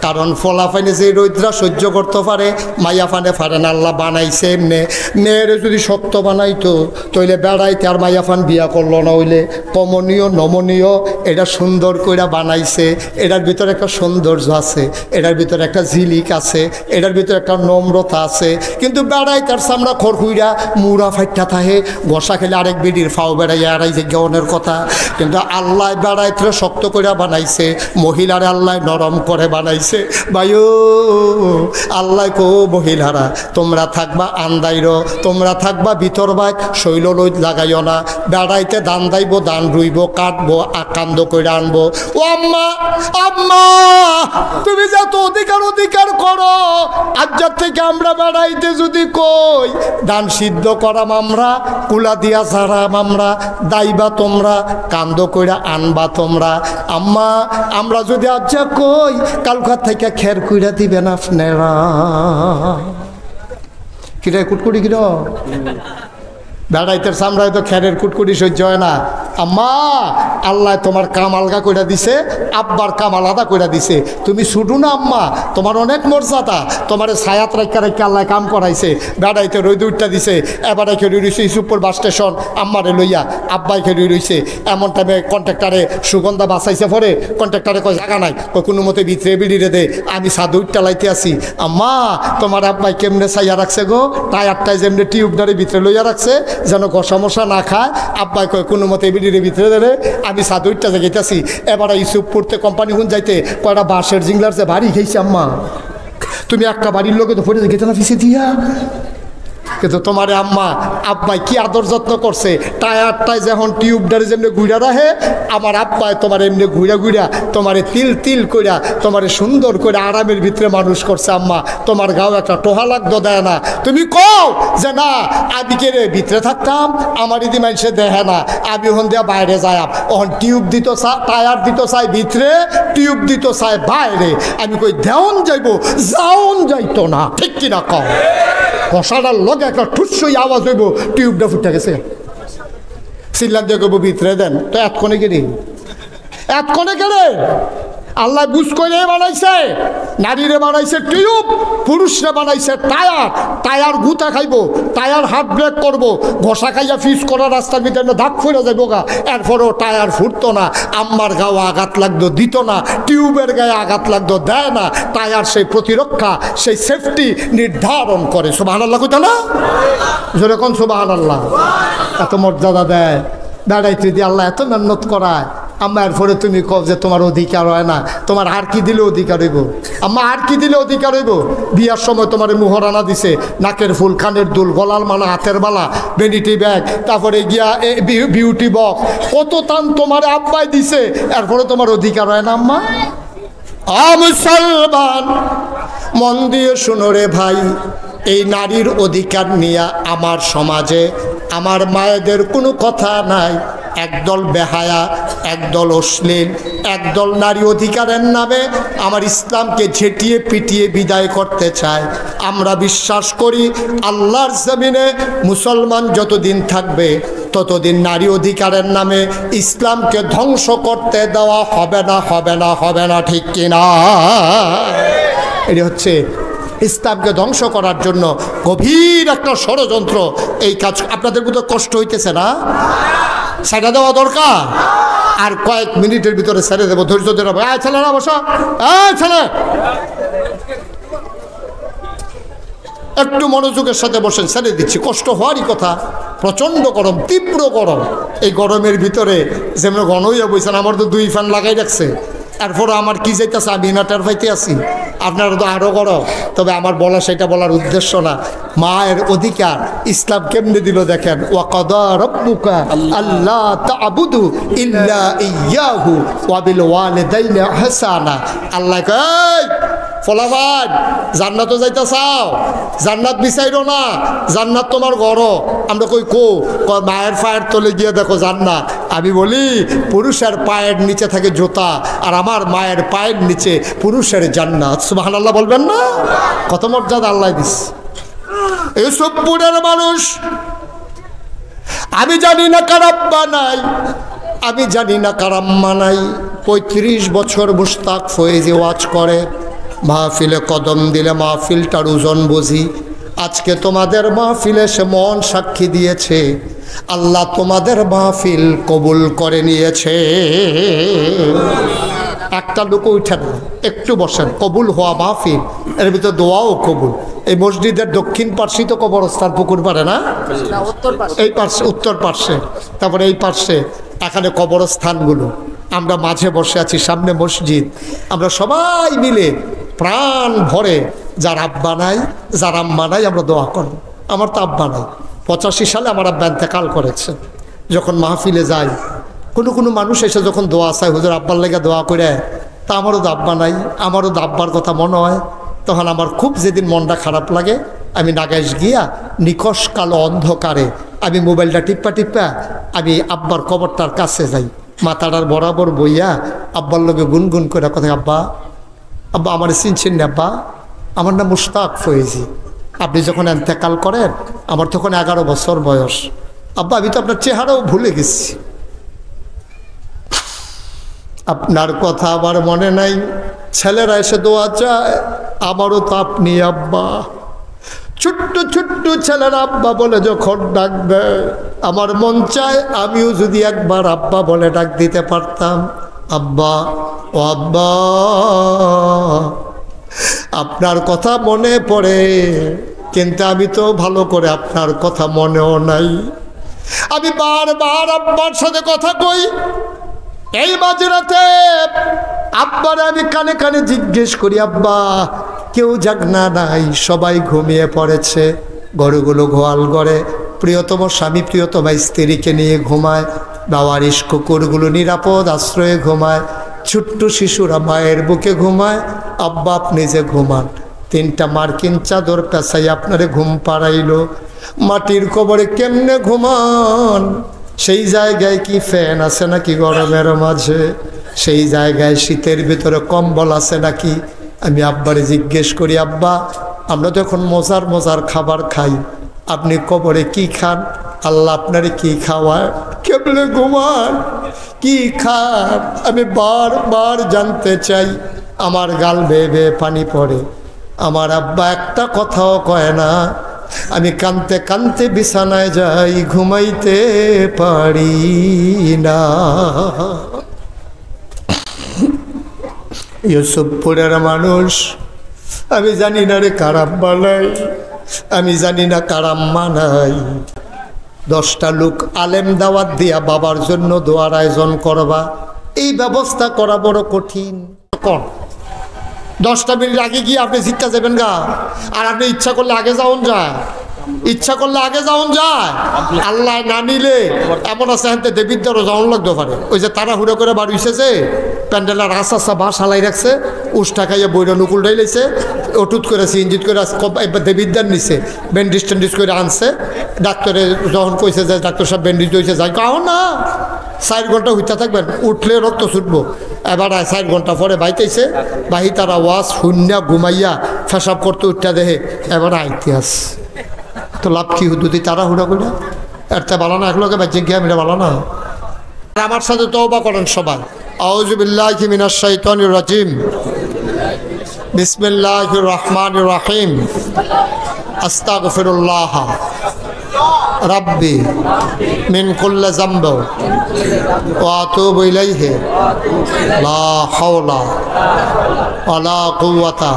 কারণ ফলাফাইনে যে রৌদ্রা সহ্য করতে পারে, মাইয়া ফানে পারে না। আল্লাহ বানাইছে এমনি। মেয়েরে যদি সত্য বানাইতো তইলে বেড়াইতে আর মাইয়া ফান বিয়া করলো না, হইলে কমনীয় নমনীয় এটা সুন্দর করে বানাইছে। এটার ভিতরে একটা সৌন্দর্য আছে, এটার ভিতরে একটা ঝিলিক আছে, এটার ভিতরে একটা নম্রতা আছে। কিন্তু বেড়াই তার সামরা খড়খুইরা মুড়া ফাইটা থাহে, ঘষা খেলে আরেক বিডির ফাও বেড়াই আড়াই যে জ্ঞানের কথা। কিন্তু আল্লাহ বেড়াইতে শক্ত করে বানাইছে, মহিলারে আল্লাহ নরম করে বানাইছে। ভাইও, আল্লাহ কো মহিলারা তোমরা থাকবা আন্দাইর, তোমরা থাকবা ভিতর বাইক, শৈল লই লাগাইও না। বেড়াইতে দান দাইব, দান রুইব, কাটবো, আকান্দ করে আনবো। ও আম্মা, আম্মা, তুমি যত অধিকার করো, আজ্জার থেকে আমরা বেড়াইতে যদি কই দান সিদ্ধ করাম আমরা, কুলা দিয়া ঝাড়াম আমরা, দাইবা তোমরা, কান্দ কইরা আনবা তোমরা। আম্মা, আমরা যদি আজ্জা কই কালকার থেকে খের কইরা দিবেন আপনারা। কিরে কুটকুটি কির বেড়াইতে সামরায় তো খেরের কুটকুটি সহ্য হয় না। আম্মা, আল্লাহ তোমার কাম আলগা কইরা দিছে, আব্বার কাম আলাদা কইরা দিছে। তুমি ছুটু না আম্মা, তোমার অনেক মর্যাদা, তোমার ছায়াত রাখা রেখে আল্লাহ কাম করাইছে। বেড়াইতে রইদ উঠটা দিছে, এবারে খেলি রইছে ইসুপুর বাস স্টেশন, আম্মারে লইয়া আব্বাই খেলি রইছে। এমন টাইমে কন্ট্রাক্টারে সুগন্ধা বাঁচাইছে, পরে কন্ট্রাক্টারে কয় জায়গা নাই, কয় কোনো মতে ভিতরে বিড়িরে দে, আমি সাদু উঠটা লাইতে আসি। আম্মা, তোমার আব্বাই কেমনে ছাইয়া রাখছে গো, টায়ারটায় যেমনি টিউবটারে ভিতরে লইয়া রাখছে যেন ঘষা মশা না খায়। আব্বাই কয় কোনো মতে বিড়িরে ভিতরে দেবে, আমি সাদুরটা যাইতেছি। এবার ইসুপ পড়তে কোম্পানি হুন যাইতে কয়টা বাঁশের জিংলার যে বাড়ি খেয়েছে। আম্মা, তুমি একটা বাড়ির লোকে তো পড়ে গেছে না ফিসে দিয়া, কিন্তু তোমার আম্মা আব্বাই কি আদর যত্ন করছে। টায়ারটায় যখন টিউবটারে যেমনি ঘুরা রাখে, আমার আব্বাই তোমার এমনি ঘুরা ঘুরা তোমারে তিল তিল কইরা তোমারে সুন্দর করে আরামের ভিতরে মানুষ করছে। আম্মা, তোমার গাও একটা টোহা লাগতো দেয় না। তুমি কও যে না আমি কে রে ভিতরে থাকতাম, আমার ইদি মানুষে দেখে না, আমি ওখান দিয়ে বাইরে যাই। ওখান টিউব দিত টায়ার দিত চাই ভিতরে, টিউব দিত চাই বাইরে। আমি কই দেওন যাইব, যাওন যাইতো না, ঠিক কিনা কও? কষাটার লগে একটা ঠুসই আওয়াজ হইব, টিউবটা ফুটে গেছে। সিল্লান দিয়ে কইব ভিতরে দেন, তো এতক্ষণে গেলি, এতক্ষণে গেলে আল্লাহ বুঝ করে বানাইছে, নারীরে বানাইছে টিউব, পুরুষরে বানাইছে টায়ার। টায়ার গুতা খাইব, টায়ার হাত ব্রেক করবো, ঘষা খাইয়া ফিস করা রাস্তার ভিতরে ধাক ফুরে যাইব গা, এরপরেও টায়ার ফুটতো না। আম্মার গায়ে আঘাত লাগতো, দিত না। টিউবের গায়ে আঘাত লাগতো, দেয় না। টায়ার সেই প্রতিরক্ষা, সেই সেফটি নির্ধারণ করে। সুবহানাল্লাহ কইতা না? যেরকম সুবহানাল্লাহ। এত মর্যাদা দেয়, বেড়াইতে দিয়ে আল্লাহ এত মেহনত করায়। আম্মা এরপরে তুমি কও যে তোমার অধিকার হয় না, তোমার আর কি দিলে অধিকার হইব? আম্মা আর কি দিলে অধিকার হইব? বিয়ার সময় তোমার মুহরানা দিছে, নাকের ফুল, কানের দুল, গলার মালা, হাতের বালা, ভ্যানিটি ব্যাগ, তারপরে গিয়া বিউটি বক্স, কত তান তোমার আব্বাই দিছে, এরপরে তোমার অধিকার হয় না আম্মা? মুসলমান মন দিয়ে শুনো রে ভাই, এই নারীর অধিকার নিয়ে আমার সমাজে আমার মায়েদের কোনো কথা নাই। একদল বেহায়া, একদল অশ্লীল, একদল নারী অধিকারের নামে আমার ইসলামকে ঝেঁটিয়ে পিটিয়ে বিদায় করতে চায়। আমরা বিশ্বাস করি আল্লাহর জমিনে মুসলমান যতদিন থাকবে ততদিন নারী অধিকারের নামে ইসলামকে ধ্বংস করতে দেওয়া হবে না, হবে না, হবে না, ঠিক কিনা? এটি হচ্ছে ইসলামকে ধ্বংস করার জন্য গভীর একটা ষড়যন্ত্র। এই কাজ আপনাদের মধ্যে কষ্ট হইতেছে না? সেটা দেওয়া দরকার। আর কয়েক মিনিটের ভিতরে ছেড়ে দেবো, ধৈর্য ধরে। ছেলেরা বসো, ছেলে একটু মনোযোগের সাথে বসেন, ছেড়ে দিচ্ছি। কষ্ট হওয়ারই কথা, প্রচণ্ড গরম, তীব্র গরম। এই গরমের ভিতরে যেমন ঘন হইয়া বইছেন, আমার তো 2 ফ্যান লাগাই রাখছে, এরপরে আমার কি যাইতেছে আমি না টের পাইতে আছি। আপনারা তো আরও গরম। তবে আমার বলা সেটা বলার উদ্দেশ্য না। মায়ের অধিকার ইসলাম কেমনে দিল দেখেন। ওয়াকাদা রাব্বুকা আল্লা তা'বুদু ইল্লা ইয়্যাহু ওয়া বিল ওয়ালিদাইনি ইহসানা। আল্লাহ কয় ফলাফান জান্নাতও যাইতে চাও, জান্নাত বিচাইরো না, জান্নাত তোমার ঘর। আমরা কই মায়ের পায়ের তলে গিয়ে দেখো জান্নাত। আমি বলি পুরুষের পায়ের নিচে থাকে জুতা, আর আমার মায়ের পায়ের নিচে পুরুষের জান্নাত। সুবহানাল্লাহ বলবেন না? কত মর্যাদা আল্লাহ দিস। এইসব পুরের মানুষ, আমি জানি না কার আব্বা নাই, আমি জানি না কার আম্মা নাই। 35 বছর মুশতাক ফয়েজি ওয়াজ করে, মাহফিলে কদম দিলে মাহফিলটার ওজন বুঝি। আজকে তোমাদের মাহফিলে সে মন সাক্ষী দিয়েছে, আল্লাহ তোমাদের মাহফিল কবুল করে নিয়েছে। একটা লোক উঠেন, একটু বসেন। কবুল হওয়া মাহফিল, এর ভিতরে দোয়াও কবুল। এই মসজিদের দক্ষিণ পার্শ্বে তো কবরস্থান, পুকুর পারে না, এই পার্শ্বে, উত্তর পার্শ্বে, তারপরে এই পার্শ্বে এখানে কবরস্থানগুলো। আমরা মাঝে বসে আছি, সামনে মসজিদ। আমরা সবাই মিলে প্রাণ ভরে যার আব্বা নাই, যার আম্মা নাই, আমরা দোয়া করব। আমার তো আব্বা নাই, 85 সালে আমার আব্বা ইন্তেকাল করেছে। যখন মাহফিলে যাই, কোনো মানুষ এসে যখন দোয়া চায়, হুজুর আব্বার লেগে দোয়া করে, তা আমারও তো আব্বা নাই, আমারও তো আব্বার কথা মনে হয়। তখন আমার খুব যেদিন মনটা খারাপ লাগে, আমি নাগাইশ গিয়া নিকশ কালো অন্ধকারে আমি মোবাইলটা টিপ্পা আমি আব্বার কবরটার কাছে যাই, মাথাটার বরাবর বইয়া আব্বার লগে গুনগুন করে কথা, আব্বা আব্বা আমার চিনছেন না আব্বা, আমার নাম মুশতাক ফয়েজি, আপনি যখন ইন্তেকাল করেন আমার তখন 11 বছর বয়স। আব্বা আমি তো আপনার চেহারাও ভুলে গেছি, আপনার কথা আমার মনে নাই। ছেলেরা এসে দোয়া চায়, আমারও তো আপনি আব্বা। ছোট্ট ছোট্ট ছেলেরা আব্বা বলে যখন ডাক দেয়, আমার মন চায় আমিও যদি একবার আব্বা বলে ডাক দিতে পারতাম। আব্বা ও আব্বা, আপনার কথা মনে পড়ে, কিন্তু আমি তো ভালো করে আপনার কথা মনেও নাই। আমি বারবার আব্বার সাথে কথা কই। এই মাঝরাতে আব্বারে আমি কানে কানে জিজ্ঞেস করি, আব্বা কেউ জাগনা নাই, সবাই ঘুমিয়ে পড়েছে, গরুগুলো গোয়াল ঘরে, প্রিয়তম স্বামী প্রিয়তমা স্ত্রীকে নিয়ে ঘুমায়, বাওয়ারিশ কুকুরগুলো নিরাপদ আশ্রয়ে ঘুমায়, ছোট্ট শিশুরা মায়ের বুকে ঘুমায়। আব্বা আপনি যে ঘুমান, 3টা মার্কিন চাদর পেঁচাই আপনারে ঘুম পাড়াইল, মাটির কবরে কেমনে ঘুমান? সেই জায়গায় কি ফ্যান আছে নাকি গরমের মাঝে? সেই জায়গায় শীতের ভিতরে কম্বল আছে নাকি? আমি আব্বারে জিজ্ঞেস করি, আব্বা আমরা তো এখন মজার মজার খাবার খাই, আপনি কবরে কি খান? আল্লাহ আপনারে কি খাওয়ায়? কেমনে ঘুমান? কি খাব আমি বারবার জানতে চাই। আমার গাল বেয়ে বেয়ে পানি পড়ে। আমার আব্বা একটা কথাও কয় না। আমি কানতে কানতে বিছানায় যাই, ঘুমাইতে পারি না। ইউসুফপুরের মানুষ, আমি জানি না রে কার আব্বা নাই, আমি জানি না কার আম্মা নাই। 10টা লোক আলেম দাওয়াত দিয়া বাবার জন্য দোয়ার আয়োজন করবা, এই ব্যবস্থা করা বড় কঠিন। কোন 10টা মিনিট আগে গিয়ে আপনি জিততে যাবেন গা, আর আপনি ইচ্ছা করলে আগে যাওন যায়, ইচ্ছা করলে আগে যাওন যায়। আল্লাহ না নিলে এমন আছে হ্যাঁ দেবীর দ্বারা যাওন লাগতে পারে। ওই যে তারা হুড়ো করে বাড়ি হইছে যে প্যান্ডেলের রাস্তা বাস হালাই রাখছে, উষ্টা খাইয়া বইটা নুকুল ডাইলাইছে, অটুত করেছে ইঞ্জিত করে এবার দেবিদ্যার নিছে, ব্যান্ডিজ ট্যান্ডিজ করে আনছে। ডাক্তারে যখন কইছে যে ডাক্তার সাহেব ব্যান্ডিজ হয়েছে, যাই কাও না 4 ঘন্টা হইতে থাকবেন, উঠলে রক্ত ছুটবো। এবার 4 ঘন্টা পরে বাইতেছে, বাহি তারা ওয়াজ শূন্য ঘুমাইয়া ফেসাব করতে উঠতে দেহে, এবার আইতে আস তো লাভ কি হুদুতি তারা হুড়া করে এরতে ভালো না, একলোকে বাচ্চা গিয়ে আমি ভালো না। আমার সাথে তওবা করেন সবাই। আউযু বিল্লাহি মিনাশ শাইতানির রাজিম, বিসমিল্লাহির রহমানির রহিম, আস্তাগফিরুল্লাহ রাব্বি মিন কুল্লি যামব ওয়া আতুবু ইলাইহি লা হাওলা ওয়ালা কুওয়াতা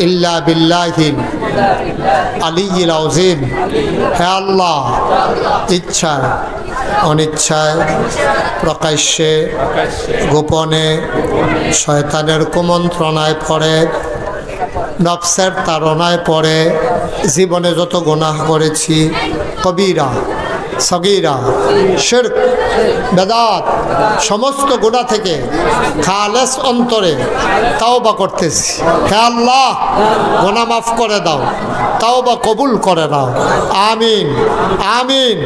ইল্লা বিল্লাহিল আলিয়্যিল আযীম। হে আল্লাহ, ইচ্ছায় অনিচ্ছায়, প্রকাশ্যে গোপনে, শয়তানের কুমন্ত্রণায় পড়ে, নফসের তাড়নায় পড়ে জীবনে যত গুনাহ করেছি, কবিরা সগীরা শিরক বেদাত সমস্ত গুনাহ থেকে খালেস অন্তরে তাওবা করতেছি। হে আল্লাহ, গুনাহ মাফ করে দাও, তাওবা কবুল করে নাও। আমিন আমিন।